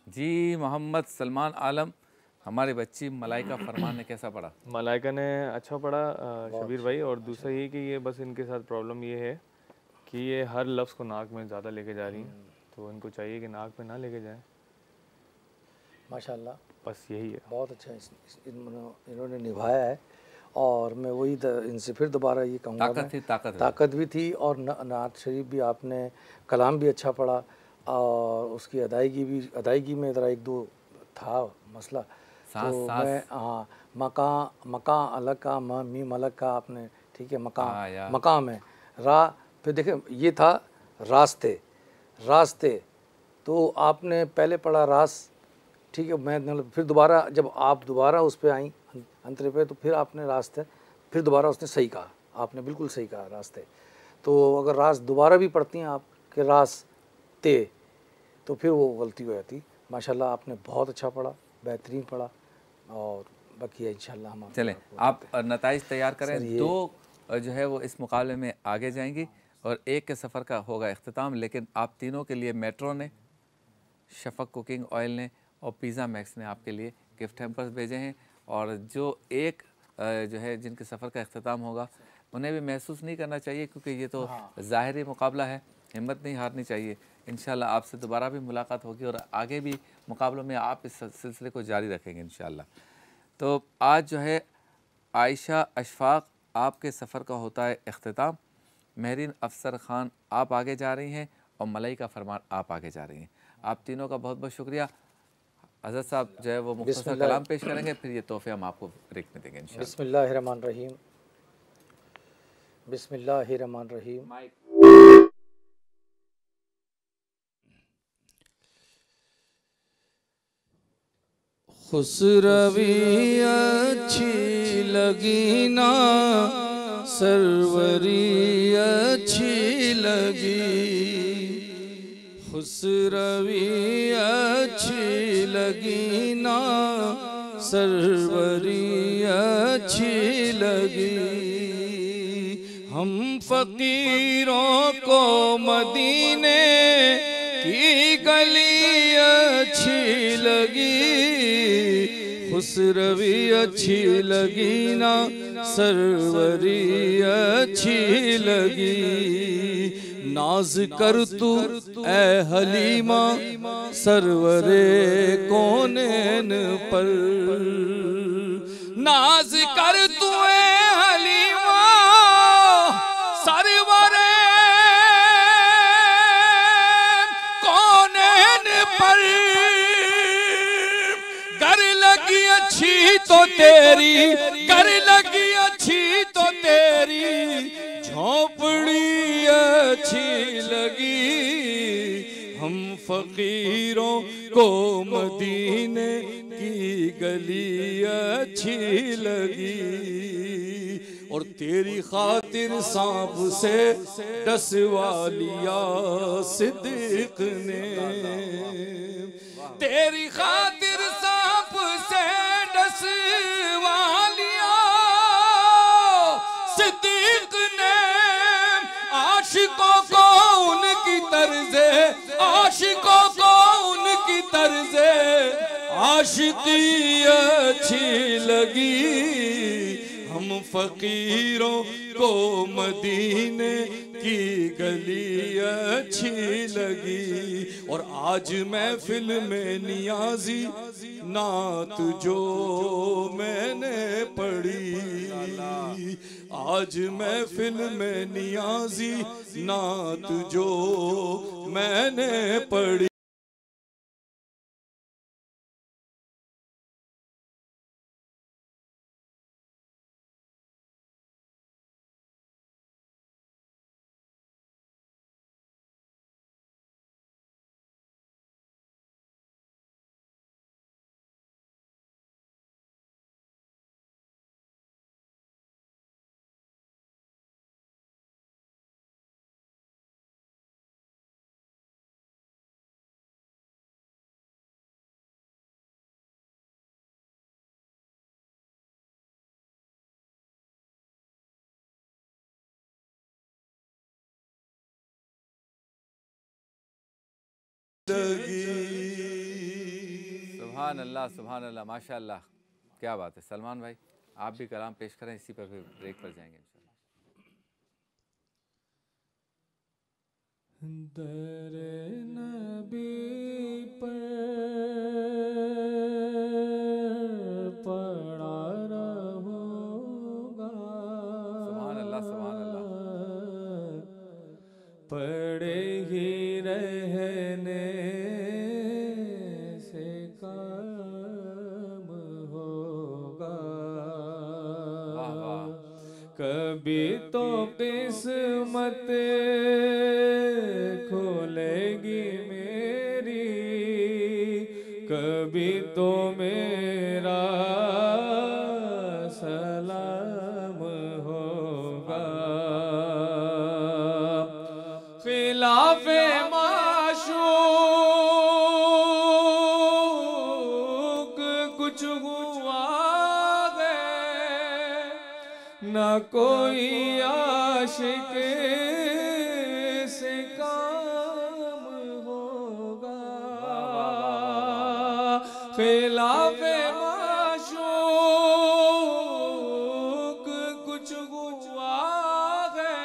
जी मोहम्मद सलमान आलम, हमारी बच्ची मलाइका फरमान ने कैसा पढ़ा? मलाइका ने अच्छा पढ़ा शबीर भाई। और दूसरा ये कि ये बस इनके साथ प्रॉब्लम ये है कि ये हर लफ्ज़ को नाक में ज़्यादा लेके जा रही हैं, तो इनको चाहिए कि नाक में ना लेके जाएं। माशाल्लाह, बस यही है। बहुत अच्छा इन्होंने निभाया है। और मैं वही इनसे फिर दोबारा ये कहूँगा, ताकत भी थी और नात शरीफ भी आपने, कलाम भी अच्छा पढ़ा, और उसकी अदायगी में ज़रा एक दो था मसला, तो मैं हाँ मका अलग का मीम अलग का आपने, ठीक है, मकाम है रा, फिर देखें ये था रास्ते, तो आपने पहले पढ़ा रास, ठीक है, मैं मतलब फिर दोबारा जब आप दोबारा उस पर आई अंतरे पे, तो फिर आपने रास्ते, फिर दोबारा उसने सही कहा, आपने बिल्कुल सही कहा रास्ते। तो अगर रास दोबारा भी पढ़ती हैं आप कि रास्ते, तो फिर वो गलती हो जाती। माशाल्लाह आपने बहुत अच्छा पढ़ा, बेहतरीन पढ़ा, और बाकी इंशाल्लाह हम चलें आप नताइज तैयार करें। दो जो है वो इस मुकाबले में आगे जाएंगी और एक के सफ़र का होगा इख्तिताम। लेकिन आप तीनों के लिए मेट्रो ने, शफक कुकिंग ऑयल ने और पिज़्ज़ा मैक्स ने आपके लिए गिफ्ट हैम्पर्स भेजे हैं। और जो एक जो है जिनके सफ़र का इख्तिताम होगा, उन्हें भी महसूस नहीं करना चाहिए, क्योंकि ये तो ज़ाहिरी मुकाबला है, हिम्मत नहीं हारनी चाहिए। इंशाल्लाह आपसे दोबारा भी मुलाकात होगी और आगे भी मुकाबलों में आप इस सिलसिले को जारी रखेंगे इंशाल्लाह। तो आज जो है आयशा अशफाक, आपके सफ़र का होता है इख्तिताम। महरीन अफसर ख़ान आप आगे जा रही हैं और मलाइका फरमान आप आगे जा रही हैं। आप तीनों का बहुत बहुत शुक्रिया। हज़रत साहब जो है वो मुख्तसर कलाम पेश करेंगे, फिर ये तोहफ़े हम आपको ब्रेक में देंगे इंशाअल्लाह। बिस्मिल्लाहिर्रहमानिर्रहीम। खुसरवी अच्छी लगी ना, सरवरी अच्छी लगी, खुसरवी अच्छी लगी ना, सरवरी अच्छी लगी। हम फ़कीरों को मदीने की गली अच्छी लगी, खुसरवी अच्छी लगी ना, सरवरी अच्छी लगी। नाज कर तू ए हलीमा, सरवरे कौनैन पर, नाज कर तू ए हलीमा, सरवरे कौनैन पर। कर लगी अच्छी तो तेरी, कर लगी अच्छी तो तेरी, झोंपड़ी अच्छी लगी। हम फकीरों को मदीने की गली अच्छी लगी। और तेरी खातिर सांप से डसवा लिया सिद्दीक ने, तेरी खातिर सांप से डसवा लिया सिद्दीक ने। आशिकों को उनकी तर्ज़े, आशिकों को उनकी तर्ज़े आशिकी अच्छी लगी। हम फकीरों को मदीने की गली अच्छी लगी। और आज महफिल में नियाजी नात जो मैंने पढ़ी, आज महफिल में नियाजी नात जो मैंने पढ़ी। सुभान अल्लाह, माशाअल्लाह, क्या बात है। सलमान भाई, आप भी कलाम पेश करें, इसी पर फिर ब्रेक पर जाएंगे इंशाल्लाह। दर नबी पर पड़ा रहूँगा, सुभान अल्लाह, सुभान अल्लाह। पड़े ही रहने से काम होगा। वाह वाह। कभी तो किस्मत खोलेगी मेरी, कभी तो मेरा सलाम होगा। खिलाफे माशूक कुछ हुआ है, ना कोई आशिक से काम होगा। खिलाफे माशूक कुछ हुआ है,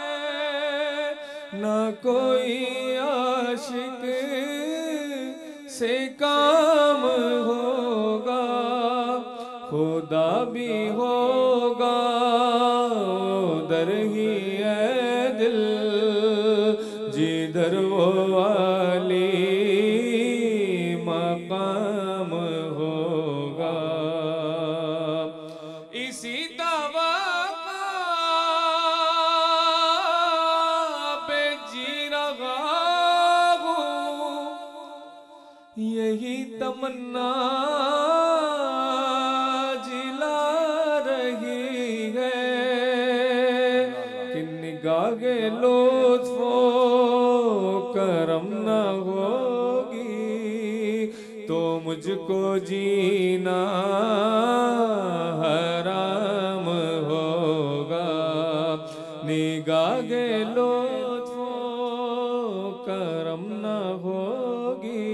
ना कोई आशिक से काम होगा। खुदा भी होगा उधर ही है दिल, जिधर वो वाली मकाम होगा। इसी तवक्का पे जी रहा हूँ, यही तमन्ना जिला रही है कि निगाहे लुत्फो करम न होगी तो मुझको जीना हराम होगा। निगाहे लुत्फो करम न होगी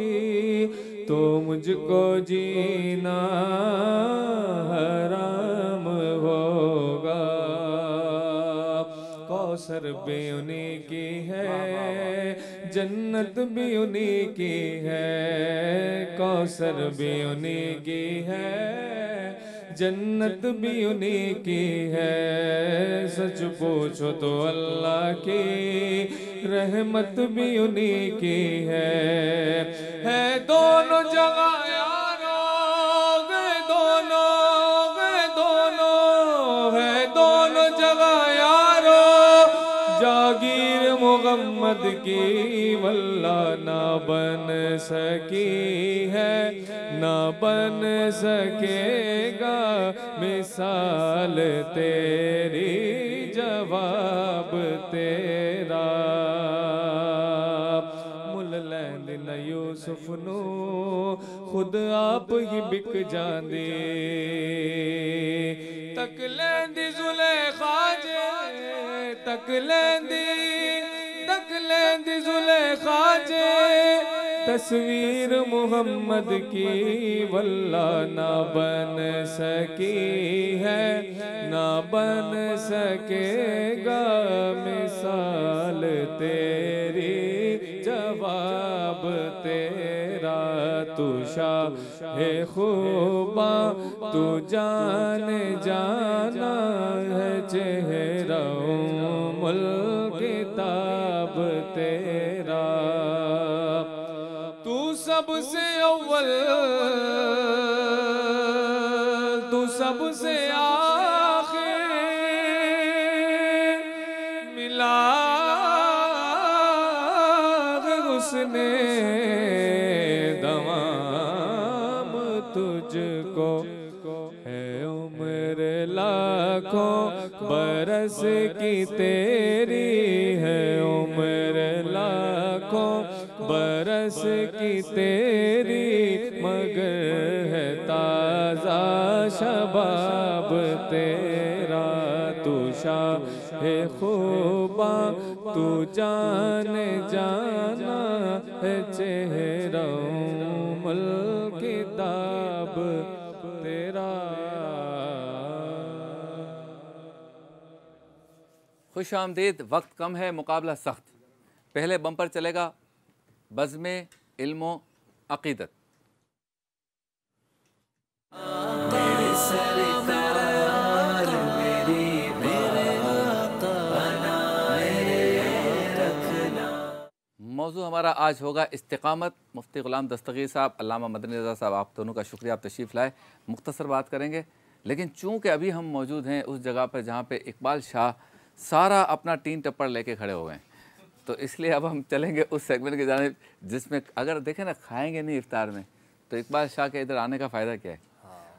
तो मुझको जीना हराम होगा। कौसर भी उन्हीं की है, जन्नत भी उन्हीं की है। कौसर भी उन्हीं की है, जन्नत भी उन्हीं की है। सच पूछो तो अल्लाह की रहमत भी उन्हीं की है दोनों जगह यारों, गए दोनों है दोनों जगह यारों। जागीर मोहम्मद की वल्ला ना बन सकी है, ना बन सकेगा मिसाल तेरी, जवाब तेरा। मुल लैंद न यूसुफ नू खुद आप ही बिक जांदे, तक लैंदी जुलेखा जे, तक लैंदी जुलेखा जे। तस्वीर मोहम्मद की वल्ला ना बन सकी है, ना बन सकेगा मिसाल तेरी, जवाब तेरा। तू शाहे खूबा तू जाने जाना है, चेहरा उम्मुल किताब तेरा। तू सबसे अव्वल, तू सबसे आखिर, मिला उसने दवाम तुझको। है उम्र लाखों बरस की तेरी, है उम्र लाखों बरस की तेरी, मगर है ताज़ा शबाब तेरा। तू शाहे खूबा तू जाने जाना है, चेहरा उम्मुल किताब खुश आमदीद। वक्त कम है, मुकाबला सख्त। पहले बम्पर चलेगा बज़्म इल्म अक़ीदत। मौजू हमारा आज होगा इस्तिक़ामत। मुफ्ती ग़ुलाम दस्तगीर साहब, अल्लामा मदनी रज़ा साहब, आप दोनों का शुक्रिया, आप तशरीफ़ लाए। मुख्तसर बात करेंगे, लेकिन चूँकि अभी हम मौजूद हैं उस जगह पर जहाँ पे इकबाल शाह सारा अपना टीन टप्पड़ लेके खड़े हो गए, तो इसलिए अब हम चलेंगे उस सेगमेंट की जानिब जिसमें अगर देखें ना, खाएंगे नहीं इफ्तार में, तो इकबाल शाह के इधर आने का फ़ायदा क्या है।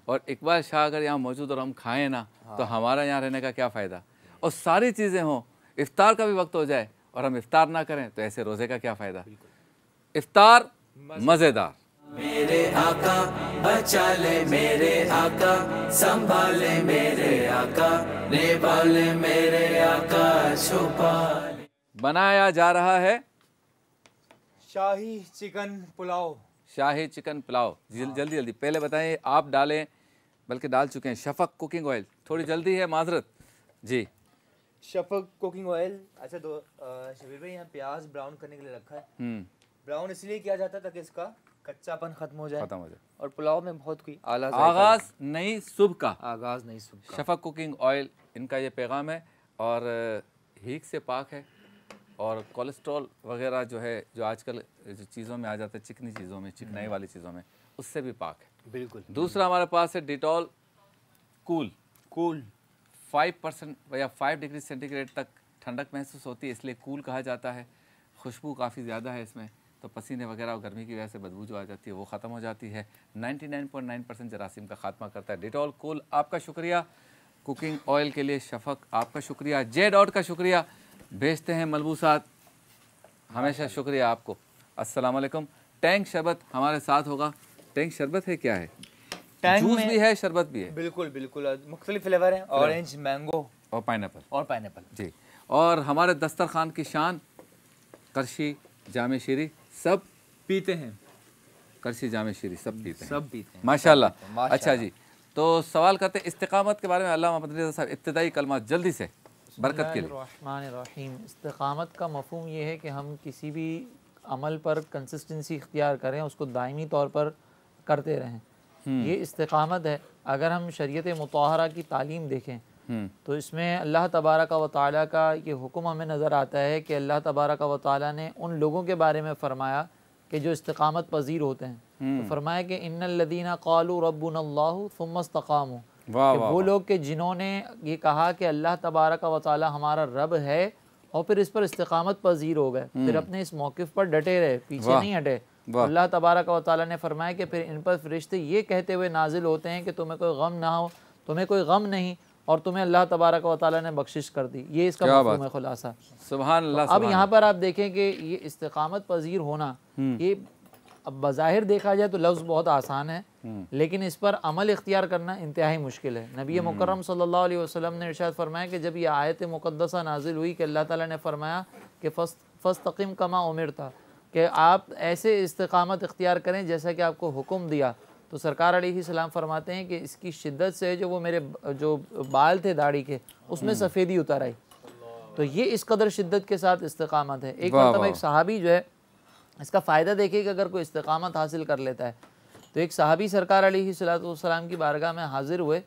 और इकबाल शाह अगर यहाँ मौजूद और हम खाएँ ना, तो हमारा यहाँ रहने का क्या फ़ायदा। और सारी चीज़ें हों, इफ्तार का भी वक्त हो जाए और हम इफ्तार ना करें, तो ऐसे रोज़े का क्या फ़ायदा। इफ्तार मज़ेदार। मेरे आका बचा ले, मेरे आका संभाले, मेरे आका निभाले, मेरे आका छुपा ले। बनाया जा रहा है शाही चिकन पुलाव। शाही चिकन पुलाव। जल्दी जल्दी पहले बताएं, आप डालें, बल्कि डाल चुके हैं शफ़क़ कुकिंग ऑयल। थोड़ी जल्दी है, माजरत जी। शफ़क़ कुकिंग ऑयल। अच्छा, तो शबीर भाई यहाँ प्याज ब्राउन करने के लिए रखा है। ब्राउन इसलिए किया जाता है ताकि इसका कच्चापन खत्म हो जाए। और पुलाव में बहुत कोई आला आगाज़ नई सुबह का, आगाज़ नई सुबह का। शफ़क़ कुकिंग ऑयल इनका ये पैगाम है। और हीक से पाक है, और कोलेस्ट्रॉल वगैरह जो है, जो आजकल जो चीज़ों में आ जाता है, चिकनी चीज़ों में, चिकनाई वाली चीज़ों में, उससे भी पाक है। बिल्कुल। दूसरा हमारे पास है डिटॉल कूल। 5% या 5 डिग्री सेंटीग्रेड तक ठंडक महसूस होती है, इसलिए कूल कहा जाता है। खुशबू काफ़ी ज़्यादा है इसमें, तो पसीने वगैरह और गर्मी की वजह से बदबू जो आ जाती है वो ख़त्म हो जाती है। 99.9% जरासीम का खात्मा करता है डिटॉल कूल। आपका शुक्रिया कुकिंग ऑयल के लिए शफ़क़, आपका शुक्रिया। जे डॉट का शुक्रिया। भेजते हैं मलबूसात, हमेशा शुक्रिया आपको। अस्सलाम वालेकुम। टैंक शरबत हमारे साथ होगा। टैंक शरबत है क्या है? जूस भी है, शरबत भी है। बिल्कुल बिल्कुल, मुख्तलिफ फ्लेवर हैं, ऑरेंज, मैंगो और पाइनएप्पल जी। और हमारे दस्तरखान की शान करशी, जामे शीरी सब पीते हैं। करशी, जामे शीरी सब पीते हैं, माशाल्लाह। माशाल्लाह। अच्छा जी, तो सवाल करते हैं इस्तिक़ामत के बारे में। अल्लामा मदनी रज़ा साहब, इब्तिदाई कलमा जल्दी से, बरकत के लिए। बिस्मिल्लाहिर्रहमानिर्रहीम। इस्तिक़ामत का मफ़हूम ये है कि हम किसी भी अमल पर कंसिस्टेंसी इख्तियार करें, उसको दायमी तौर पर करते रहें, ये इस्तिक़ामत है। अगर हम शरीयत मुताहरा की तालीम देखें तो इसमें अल्लाह तबारक व तआला का ये हुक्म हमें नज़र आता है कि अल्लाह तबारक व तआला ने उन लोगों के बारे में फ़रमाया कि जो इस्तिक़ामत पजीर होते हैं, तो फरमाया कि इन्नल लदीना क़ालू रब्बुनल्लाहु सुम्मा इस्तक़ामू, कि वो लोग के जिन्होंने ये कहा कि अल्लाह तबारक व तआला हमारा रब है और फिर इस पर इस्तिक़ामत पजीर हो गए, फिर अपने इस मौक़िफ़ पर डटे रहे, पीछे नहीं हटे। अल्लाह तबारक व तआला ने फरमाया कि फिर इन पर फरिश्ते ये कहते हुए नाजिल होते हैं कि तुम्हें कोई गम ना हो, तुम्हें कोई गम नहीं, और तुम्हें अल्लाह तबारक व तआला ने बख्शिश कर दी। ये इसका मफ़हूम है, खुलासा। सुभान अल्लाह। अब यहाँ पर आप देखें कि ये इस्तिक़ामत पजीर होना, ये अब बज़ाहिर देखा जाए तो लफ्ज़ बहुत आसान है, लेकिन इस पर अमल इख्तियार करना इंतहाई मुश्किल है। नबी मुकर्रम सल्लल्लाहु अलैहि वसल्लम ने इरशाद फरमाया कि जब ये आयत मुक़द्दसा नाजिल हुई कि अल्लाह ताला ने फरमाया कि फ़स्तक़िम कमा उमिरता, कि आप ऐसे इस्तिक़ामत इख्तियार करें जैसा कि आपको हुक्म दिया, तो सरकार अलैहिस्सलाम फरमाते हैं कि इसकी शिद्दत से जो वो मेरे जो बाल थे दाढ़ी के, उसमें सफ़ेदी उतर आई। तो ये इस कदर शिद्दत के साथ इस्तिक़ामत है। एक मतलब एक सहाबी जो है, इसका फ़ायदा देखिए कि अगर कोई इस्तिक़ामत हासिल कर लेता है, तो एक सहाबी सरकार अलैहिस्सलाम की बारगाह में हाज़िर हुए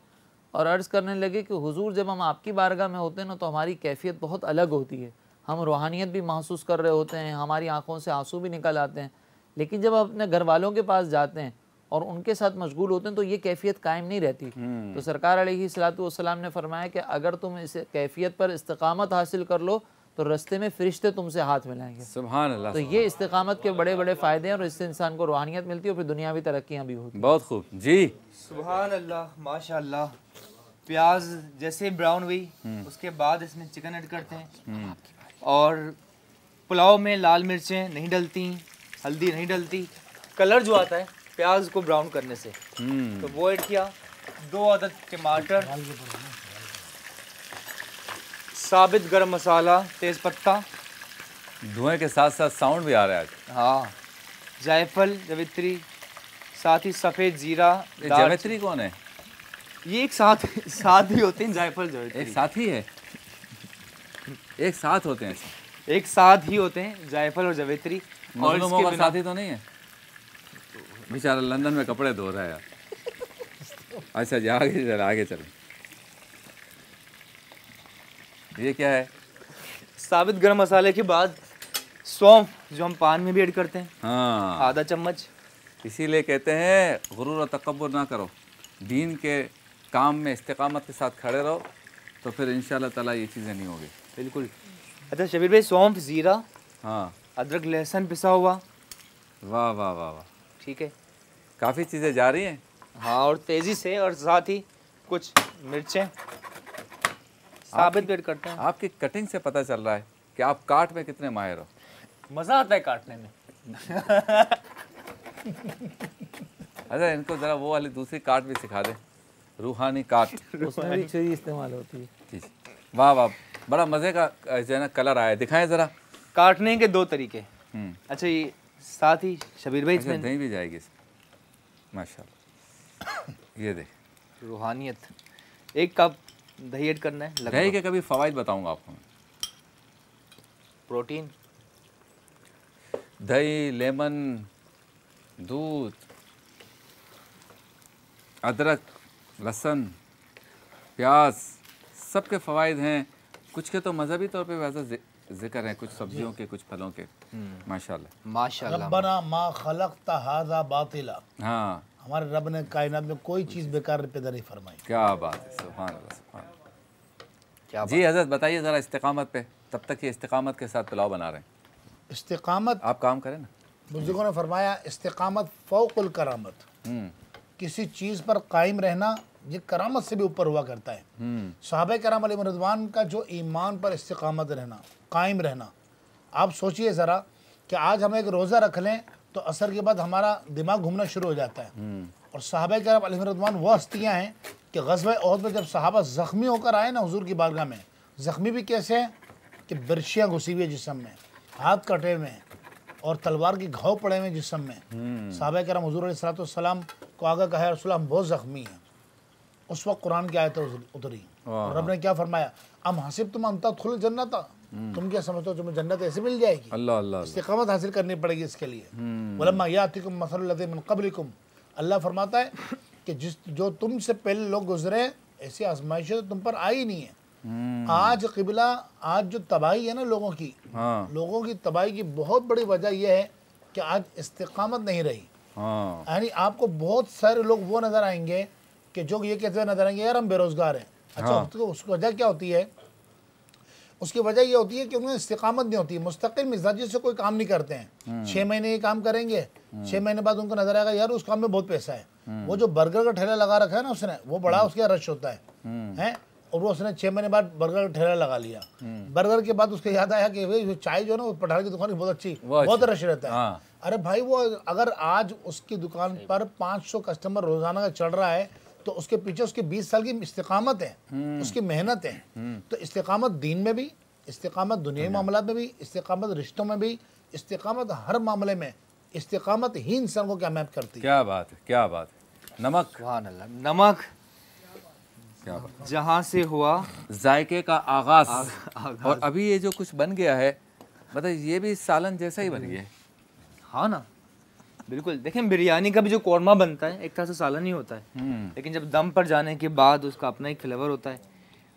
और अर्ज़ करने लगे कि हुज़ूर, जब हम आपकी बारगाह में होते हैं ना, तो हमारी कैफियत बहुत अलग होती है, हम रूहानियत भी महसूस कर रहे होते हैं, हमारी आँखों से आंसू भी निकल आते हैं, लेकिन जब अपने घर वालों के पास जाते हैं और उनके साथ मशगूल होते हैं तो ये कैफियत कायम नहीं रहती। तो सरकार अलैहिस्सलाम ने फरमाया कि अगर तुम इस कैफियत पर इस्तिक़ामत हासिल कर लो तो रास्ते में फ़रिश्ते तुमसे हाथ मिलाएंगे। सुभान अल्लाह। तो ये इस्तिक़ामत के बड़े बड़े फ़ायदे हैं और इससे इंसान को रूहानियत मिलती है और फिर दुनियावी तरक्कियाँ भी होती हैं। बहुत खूब जी, सुभान अल्लाह, माशाअल्लाह। प्याज जैसे ब्राउन हुई, उसके बाद इसमें चिकन ऐड करते हैं, और पुलाव में लाल मिर्चें नहीं डलती, हल्दी नहीं डलती, कलर जो आता है प्याज को ब्राउन करने से, तो वो ऐड किया। 2 अदद टमाटर, साबित गरम मसाला, तेज पत्ता, धुएं के साथ साथ साउंड भी आ रहा है आज। हाँ, जायफल, जावित्री, साथ ही सफ़ेद जीरा। जावित्री कौन है? ये एक साथ ही होते हैं, जायफल जावित्री एक साथ ही है। एक साथ होते हैं ऐसे। एक साथ ही होते हैं जायफल और जावित्री। और मजलूमों इसके का बिना साथी तो नहीं है? बेचारा लंदन में कपड़े धो रहा है यार। अच्छा जी आगे चल, आगे चलें। ये क्या है? साबित गरम मसाले के बाद सौंफ, जो हम पान में भी ऐड करते हैं, हाँ, आधा चम्मच। इसीलिए कहते हैं गुरूर और तकब्बुर ना करो, दीन के काम में इस्तिकामत के साथ खड़े रहो, तो फिर इंशाल्लाह ताला ये चीज़ें नहीं होगी। बिल्कुल। अच्छा शबीर भाई, सौंफ, ज़ीरा, हाँ, अदरक, लहसुन पिसा हुआ। वाह वाह वाह वाह, ठीक है। काफ़ी चीज़ें जा रही हैं। हाँ, और तेज़ी से, और साथ ही कुछ मिर्चें साबित भी ऐड करते हैं। आपकी कटिंग से पता चल रहा है कि आप काट में कितने माहिर हो। मज़ा आता है काटने में। अच्छा इनको ज़रा वो वाली दूसरी काट भी सिखा दे, रूहानी काट। उसमें भी छुरी इस्तेमाल होती है। जी जी, वाह वाह, बड़ा मज़े का जो है ना कलर आया, दिखाएं ज़रा। काटने के 2 तरीके। अच्छा, ये साथ ही शबीर भाई अच्छा, इसमें दही भी जाएगी इसमें, माशाल्लाह। ये देख, रूहानियत। 1 कप दही ऐड करना है लगभग। दही के कभी फ़वाइद बताऊंगा आपको मैं। प्रोटीन, दही, लेमन, दूध, अदरक, लहसुन, प्याज, सबके फ़वाइद हैं। कुछ के तो मज़हबी तौर पे वैसा जिक्र है, कुछ सब्जियों के, कुछ फलों के। माशाल्लाह माशाल्लाह। रब्बना मा खलक़्ता हाज़ा बातिला। हाँ, हमारे रब ने कायनात में कोई चीज़ बेकार पैदा नहीं फरमाई। क्या बात है, सुभान अल्लाह, सुभान अल्लाह। क्या जी हज़रत बताइए ज़रा इस्तिकामत पे, तब तक ये इस्तिकामत के साथ पुलाव बना रहे हैं। इस्तिकामत, आप काम करें ना। बुजुर्गों ने फरमाया इस्तिकामत फ़ौक़ुल करामत। किसी चीज़ पर कायम रहना ये करामत से भी ऊपर हुआ करता है। सहाबा किराम अलैहिम रिज़वान का जो ईमान पर इस्तिकामत रहना, कायम रहना, आप सोचिए ज़रा कि आज हम एक रोज़ा रख लें तो असर के बाद हमारा दिमाग घूमना शुरू हो जाता है। और सहाबा किराम अलैहिम रिज़वान वो हस्तियाँ हैं कि ग़ज़वा उहद में जब सहाबा ज़ख्मी होकर आए ना हुज़ूर की बारगाह में, ज़ख्मी भी कैसे हैं कि बिरशियाँ घुसी हुई है जिस्म में, हाथ कटे हुए हैं और तलवार की घाव पड़े हुए जिस्म में। सहाबा किराम हुज़ूर अलैहिस्सलाम को आगे कहा रसूल हम बहुत ज़ख्मी हैं। उस वक्त कुरान की आयत उतरी और रब ने क्या फरमाया, अम हसिब तुम अंता खुल जन्नत, तुम क्या समझते हो तुम्हें जन्नत ऐसे मिल जाएगी? अल्लाह अल्लाह, इस्तिकामत हासिल करनी पड़ेगी इसके लिए। वलम्मा यातिकुम मसलुल लज़ीना मिन क़ब्लिकुम, अल्लाह फरमाता है कि जो तुमसे पहले लोग गुजरे ऐसी आजमाइशें तो तुम पर आई नहीं है। आज क़िबला, आज जो तबाही है ना लोगों की, लोगों की तबाही की बहुत बड़ी वजह यह है कि आज इस्तिकामत नहीं रही। यानी आपको बहुत सारे लोग वो नज़र आएंगे कि जो ये कहते हुए नजर आएंगे यार हम बेरोजगार हैं। अच्छा, उसकी वजह क्या होती है? उसकी वजह ये होती है कि उन्हें इस्तिकामत नहीं होती, मुस्तकिल मिजाजी से कोई काम नहीं करते हैं। 6 महीने ये काम करेंगे, 6 महीने बाद उनको नजर आएगा यार उस काम में बहुत पैसा है। वो जो बर्गर का ठेला लगा रखा है ना उसने, वो बड़ा उसके रश होता है और वो उसने 6 महीने बाद बर्गर का ठेला लगा लिया। बर्गर के बाद उसको याद आया कि भाई चाय जो है ना वो पठार की दुकान की बहुत अच्छी, बहुत रश रहता है। अरे भाई वो अगर आज उसकी दुकान पर 500 कस्टमर रोजाना का चढ़ रहा है तो उसके पीछे उसके 20 साल की इस्तिकामत है, उसकी मेहनत है। तो इस्तिकामत दीन में भी, इस्तिकामत दुनियावी मामला में भी, इस्तिकामत रिश्तों में भी, इस्तिकामत हर मामले में, इस्तिकामत ही इंसान को कामयाब करती है। क्या बात है, क्या बात है। नमक, सुभान अल्लाह, नमक क्या बात, जहाँ से हुआ जायके का आगाज। और अभी ये जो कुछ बन गया है, मतलब ये भी सालन जैसा ही बन गया है। हाँ ना, बिल्कुल। देखें बिरयानी का भी जो कौरमा बनता है एक तरह से सालन ही होता है, लेकिन जब दम पर जाने के बाद उसका अपना एक फ्लेवर होता है।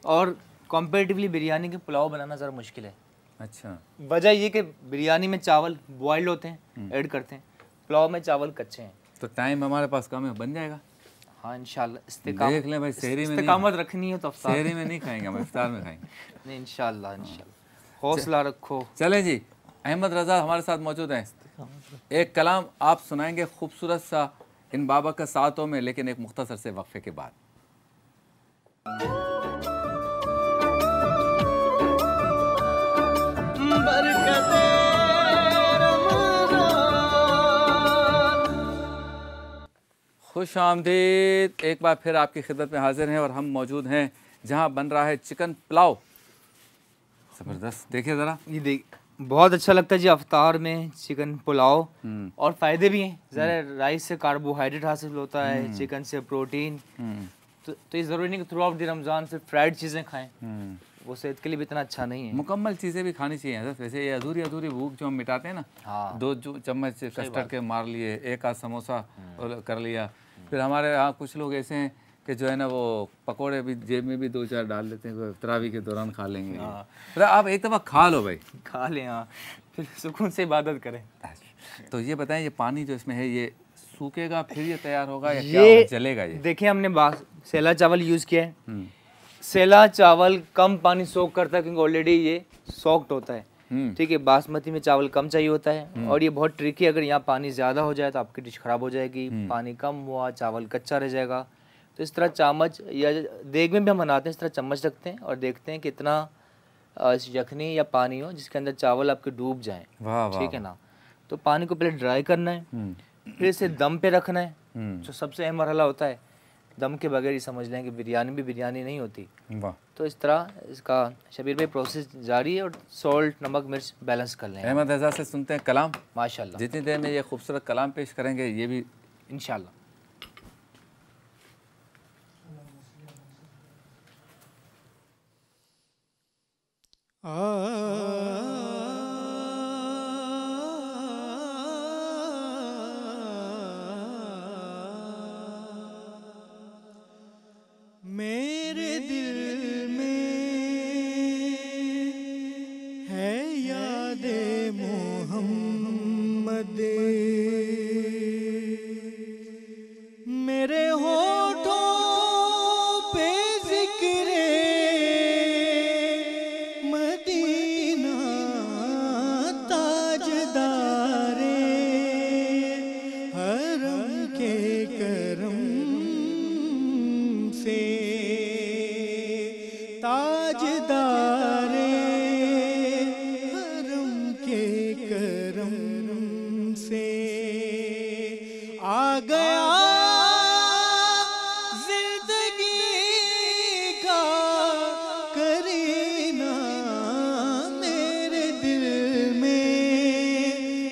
और कंपैरेटिवली बिरयानी के पुलाव बनाना ज़रा मुश्किल है। अच्छा, वजह ये कि बिरयानी में चावल बॉइल्ड होते हैं, ऐड करते हैं, पुलाव में चावल कच्चे हैं। तो टाइम हमारे पास कम है, बन जाएगा। हाँ इंशाल्लाह। देख लें भाई, शहरी में इस्तिकामत रखनी है तो शहरी में नहीं खाएंगे हम, इफ्तार में खाएंगे। नहीं इंशाल्लाह, इंशाल्लाह हौसला रखो। चले जी, अहमद रज़ा हमारे साथ मौजूद हैं। एक कलाम आप सुनाएंगे खूबसूरत सा इन बाबा का सातों में, लेकिन एक मुख्तसर से वक्फे के बाद। खुश आमदीद, एक बार फिर आपकी खिदमत में हाजिर हैं और हम मौजूद हैं जहां बन रहा है चिकन पुलाव। ज़बरदस्त, देखिए ज़रा, ये देख बहुत अच्छा लगता है जी अफ्तार में चिकन पुलाव। और फ़ायदे भी हैं, ज़रा राइस से कार्बोहाइड्रेट हासिल होता है, चिकन से प्रोटीन। तो ये ज़रूरी नहीं कि थ्रू आउट द रमज़ान से फ्राइड चीज़ें खाएं। वो सेहत के लिए भी इतना अच्छा नहीं है। मुकम्मल चीज़ें भी खानी चाहिए हज़रत। वैसे ये अधूरी अधूरी भूख जो हम मिटाते हैं ना, हाँ। 2 चम्मच कस्टर्ड के मार लिए, एक आध समोसा कर लिया। फिर हमारे यहाँ कुछ लोग ऐसे हैं कि जो है ना वो पकोड़े भी जेब में भी 2-4 डाल लेते हैं, तरावी के दौरान खा लेंगे। फिर आप एक दफ़ा खा लो भाई, खा लें, हाँ, फिर सुकून से इबादत करें। तो ये बताएं, ये पानी जो इसमें है ये सूखेगा फिर ये तैयार होगा या क्या होगा, जलेगा ये? देखिए हमने सेला चावल यूज़ किया है। सेला चावल कम पानी सोख करता है क्योंकि ऑलरेडी ये सॉक्ड होता है, ठीक है। बासमती में चावल कम चाहिए होता है और ये बहुत ट्रिकी, अगर यहाँ पानी ज़्यादा हो जाए तो आपकी डिश ख़राब हो जाएगी। पानी कम हुआ चावल कच्चा रह जाएगा। तो इस तरह चम्मच या देग में भी हम बनाते हैं, इस तरह चम्मच रखते हैं और देखते हैं कितना यखनी या पानी हो जिसके अंदर चावल आपके डूब जाएँ, ठीक है ना। तो पानी को पहले ड्राई करना है, फिर इसे दम पे रखना है, जो सबसे अहम मरहला होता है। दम के बगैर ही समझ लें कि बिरयानी भी बिरयानी नहीं होती। तो इस तरह इसका शबीर भाई प्रोसेस जारी है और सॉल्ट नमक मिर्च बैलेंस कर लें। अहमद रज़ा से सुनते हैं कलाम। माशाल्लाह, जितनी देर में ये खूबसूरत कलाम पेश करेंगे ये भी इंशाल्लाह। मेरे दिल में है यादे मोहम्मद, मेरे होठों पे जिक्रे मदीना, ताजदारे हरम के करम से, ताजदारे हरम के करम से आ गया जिंदगी का करीना। मेरे दिल में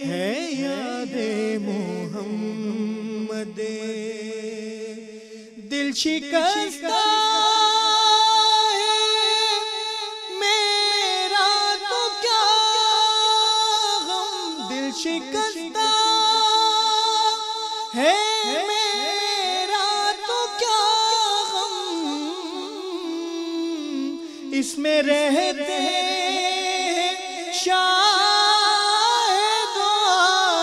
है यादे मोहम्मद, दिल शिकस्ता शिकस्ता है मेरा तो क्या गम, इसमें रहते शायद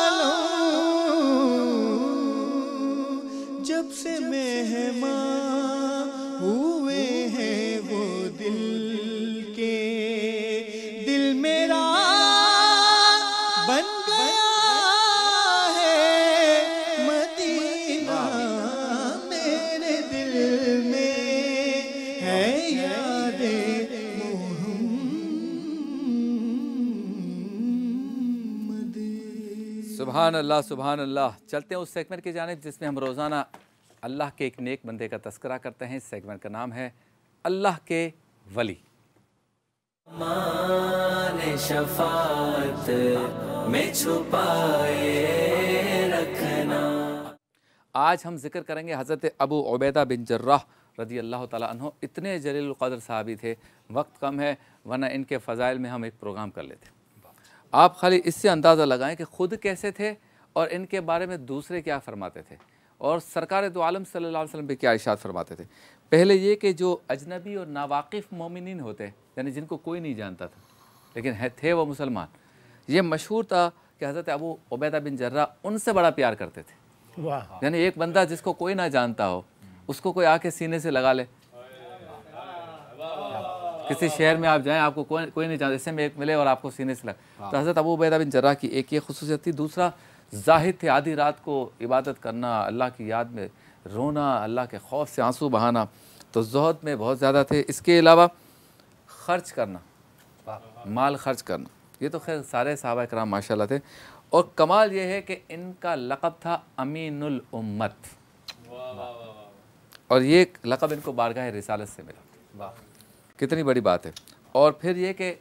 आलम, जब से मेहमान हुए हैं वो दिल के, दिल मेरा बन गया है मदीना। मेरे दिल में है यादे मोहम्मद। सुभान अल्लाह सुभान अल्लाह। चलते हैं उस सेगमेंट की जानिब जिसमें हम रोज़ाना अल्लाह के एक नेक बंदे का तस्करा करते हैं। इस सेगमेंट का नाम है अल्लाह के वली। माने शफाअत में छुपाए रखना। आज हम जिक्र करेंगे हज़रत अबू उबैदा बिन जर्राह रज़ी अल्लाह ताला अन्हु। इतने जलील क़द्र सहाबी थे, वक्त कम है वरना इनके फ़ज़ाइल में हम एक प्रोग्राम कर लेते। आप खाली इससे अंदाज़ा लगाएं कि ख़ुद कैसे थे और इनके बारे में दूसरे क्या फ़रमाते थे और सरकार दो आलम सल्लल्लाहु अलैहि वसल्लम पे क्या इरशाद फरमाते थे। पहले ये कि जो अजनबी और नावाकिफ़ मोमिनीन होते, यानी जिनको कोई नहीं जानता था लेकिन थे वो मुसलमान, ये मशहूर था कि हज़रत अबू उबैदा बिन जर्राह उनसे बड़ा प्यार करते थे। यानी एक बंदा जिसको कोई ना जानता हो उसको कोई आके सीने से लगा ले। किसी शहर में आप जाएं, आपको कोई नहीं जानता, इससे में एक मिले और आपको सीने से लगा। तो हज़रत अबू उबैदा बिन जर्राह की एक ये खुसूसियत थी। दूसरा, जाहिद थे, आधी रात को इबादत करना, अल्लाह की याद में रोना, अल्लाह के खौफ से आंसू बहाना, तो ज़ुहद में बहुत ज़्यादा थे। इसके अलावा ख़र्च करना, माल खर्च करना, ये तो खैर सारे सहाबा कराम माशाल्लाह थे। और कमाल ये है कि इनका लक़ब था अमीनुल उम्मत, और ये लक़ब इनको बारगाह रिसालत से मिला। कितनी बड़ी बात है। और फिर ये कि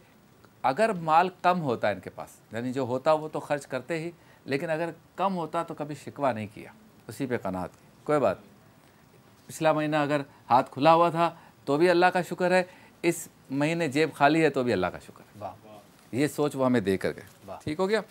अगर माल कम होता है इनके पास, यानी जो होता वो तो खर्च करते ही, लेकिन अगर कम होता तो कभी शिकवा नहीं किया, उसी पे कनात की, कोई बात। पिछला महीना अगर हाथ खुला हुआ था तो भी अल्लाह का शुक्र है, इस महीने जेब खाली है तो भी अल्लाह का शुक्र है। ये सोच वो हमें दे कर गए। ठीक हो गया।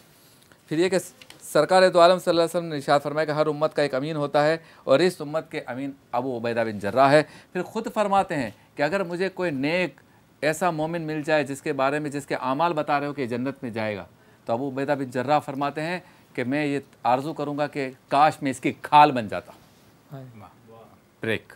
फिर ये कि सरकार दो आलम सल्लल्लाहु अलैहि वसल्लम ने इरशाद फरमाया कि हर उम्मत का एक अमीन होता है और इस उम्मत के अमीन अबू उबैदा बिन जर्राह है। फिर ख़ुद फरमाते हैं कि अगर मुझे कोई नेक ऐसा मोमिन मिल जाए जिसके बारे में जिसके आमाल बता रहे हो कि जन्नत में जाएगा, तो अबू उबैदा बिन जर्राह फरमाते हैं कि मैं ये आरज़ू करूँगा कि काश मैं इसकी खाल बन जाता। ब्रेक।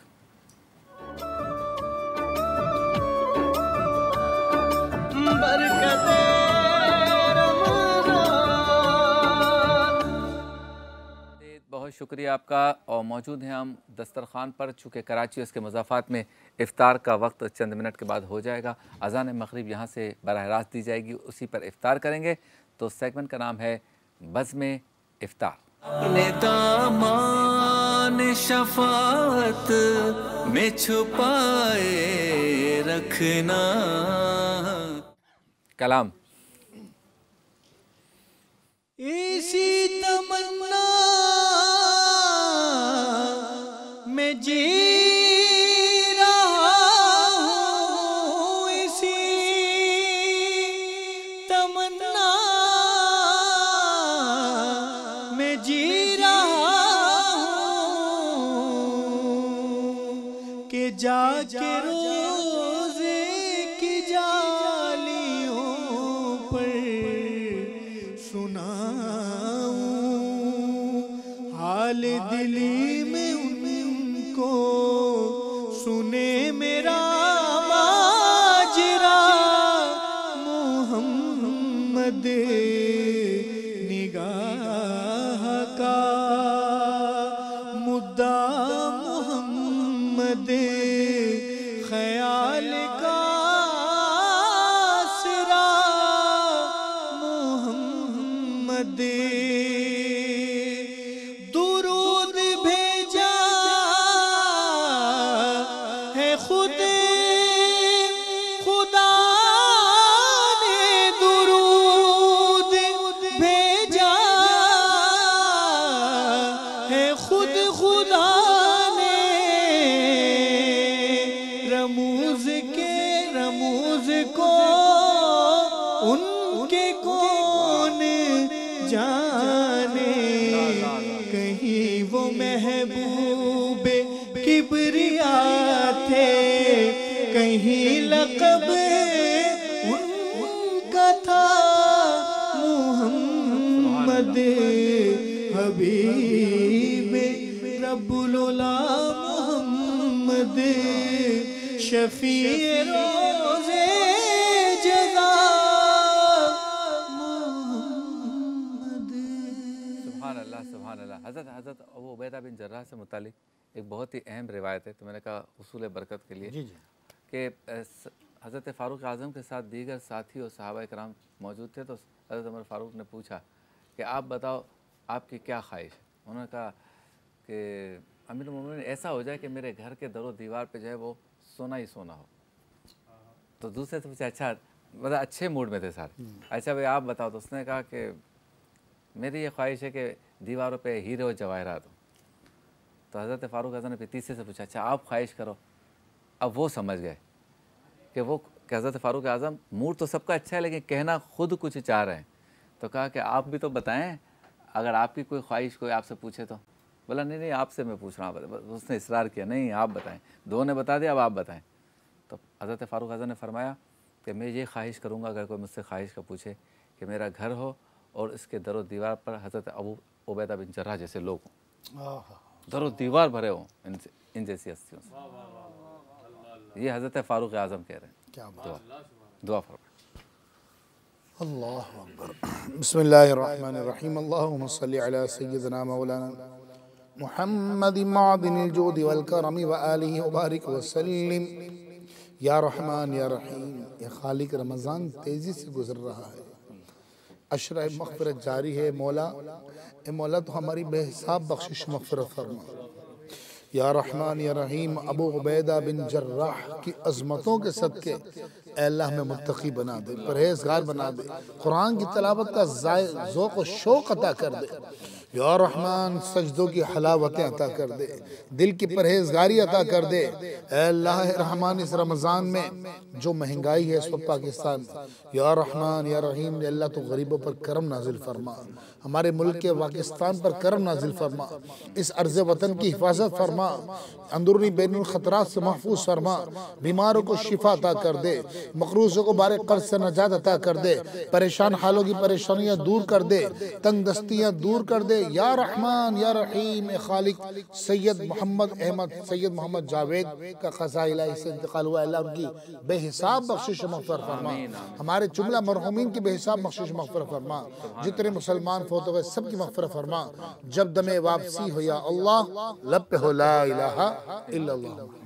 बहुत शुक्रिया आपका। और मौजूद हैं हम दस्तरखान पर, चूँकि कराची उसके मज़ाफ़ात में इफ़्तार का वक्त चंद मिनट के बाद हो जाएगा। अज़ान मग़रिब यहाँ से बराह रास्त दी जाएगी, उसी पर इफ़्तार करेंगे। तो सेगमेंट का नाम है बज़्म इफ़्तार। दामान शफ़ाअत में छुपाए रखना। कलाम। इसी तमन्ना में जी रहा हूँ, इसी तमन्ना में जी रहा हूँ कि जाके रोज़े की जालियों पर सुनाऊं हाल दिली में उनको, सुने मेरा माजरा मोहम्मद निगाह का मुद्दा, मोहम्मद ख्याल का आसरा, मोहम्मद दुरूद भेजा है खुद खुदा ने, दुरूद भेजा है खुद खुदा ने, रमूज को उनके कौन जाने, कहीं वो महबूबे किबरिया थे, कहीं लक़ब उनका था मुहम्मद हबीब रब्बुल उला, मुहम्मद शफ़ीए रोज़े जज़ा, सुभान अल्लाह। हज़रत अबू उबैदा बिन जर्राह से मुतालिक एक बहुत ही अहम रिवायत है, तो मैंने कहा उसूल बरकत के लिए कि हज़रत फ़ारूक आज़म के साथ दीगर साथी और सहाबा कराम मौजूद थे। तो हज़रत उमर फ़ारूक ने पूछा कि आप बताओ आपकी क्या ख्वाहिश है। उन्होंने कहा कि अमीरुल मोमिनीन ऐसा हो जाए कि मेरे घर के दरो दीवार पे जो है वो सोना ही सोना हो। तो दूसरे से पूछा अच्छा, मतलब अच्छे मूड में थे सारे, अच्छा भाई आप बताओ। तो उसने कहा कि मेरी ये ख्वाहिश है कि दीवारों पे हीरे और जवाहरात हो। तो हज़रत फ़ारूक आज़म ने तीसरे से पूछा अच्छा आप ख्वाहिश करो। अब वो समझ गए कि वो हज़रत फ़ारूक आज़म मूड तो सबका अच्छा है लेकिन कहना खुद कुछ चाह रहे हैं। तो कहा कि आप भी तो बताएं, अगर आपकी कोई ख्वाहिश कोई आपसे पूछे तो। बोला नहीं नहीं आपसे मैं पूछ रहा हूँ। उसने इसरार किया नहीं आप बताएं। दो ने बता दिया अब आप बताएं। तो हज़रत फ़ारूक आज़म ने फरमाया कि मैं ये ख्वाहिश करूँगा अगर कोई मुझसे ख्वाहिश का पूछे कि मेरा घर हो और इसके दरो दीवार पर हज़रत अबू उबैदा बिन जर्राह जैसे लोग हों, दरो दीवार भरे हों इन जैसी हस्तियों से। ये हज़रत फ़ारूक आज़म कह रहे हैं। क्या दुआ फरमाएं। अल्लाहु अकबर। बिस्मिल्लाहिर्रहमानिर्रहीम। अल्लाहुम्मा सल्लि अला सय्यिदिना मौलाना मुहम्मद मादिनिल जुदी वल करमी व आलिहि व बारिक व सल्लिम। या रहमान या रहीम। या खालिक रमज़ान तेज़ी से गुजर रहा है, अशरा मग़फ़िरत जारी है। मौला ए मौला तो हमारी बेहिसाब बख्शिश मग़फ़िरत फरमा। या रहमान या रहीम। अबू उबैदा बिन जर्राह की अज़मतों के सदक़े ऐ अल्लाह हमें मुत्तकी बना दे, परहेजगार बना दे, कुरान की तिलावत का ज़ौक़ व शौक़ अता कर दे। या रहमान सजदों की हलावतें अता कर दे, दिल की परहेजगारी अता कर दे। ऐ अल्लाह रहमान इस रमज़ान में जो महंगाई है इस वक्त पाकिस्तान में, या रहमान या रहीम अल्लाह तो गरीबों पर करम नाजिल फरमा, हमारे मुल्क के पाकिस्तान पर करम नाजिल फरमा, इस अर्ज़ वतन की हिफाजत फरमा, अंदरूनी बैनुल ख़तरात से महफूज फरमा, बीमारों को शिफा अता कर दे, मकरूज़ों को बारे कर्ज से नजात अता कर दे, परेशान हालों की परेशानियाँ दूर कर दे, तंग दस्तियाँ दूर कर दे। या रहमान या रहीम खालिक सैयद मोहम्मद अहमद सैयद मोहम्मद जावेद का क़ज़ा इलाही से इंतकाल हुआ, अल्लाह उनकी बेहिसाब बख्शिश मग़फ़िरत फरमा, हमारे जुमला मरहूमीन की बेहिसाब बख्शिश मग़फ़िरत फरमा, जितने मुसलमान फोत हो गए सबकी मग़फ़िरत फरमा। जब दमे वापसी हो या अल्लाह लब पे हो ला इलाहा इल्लल्लाह।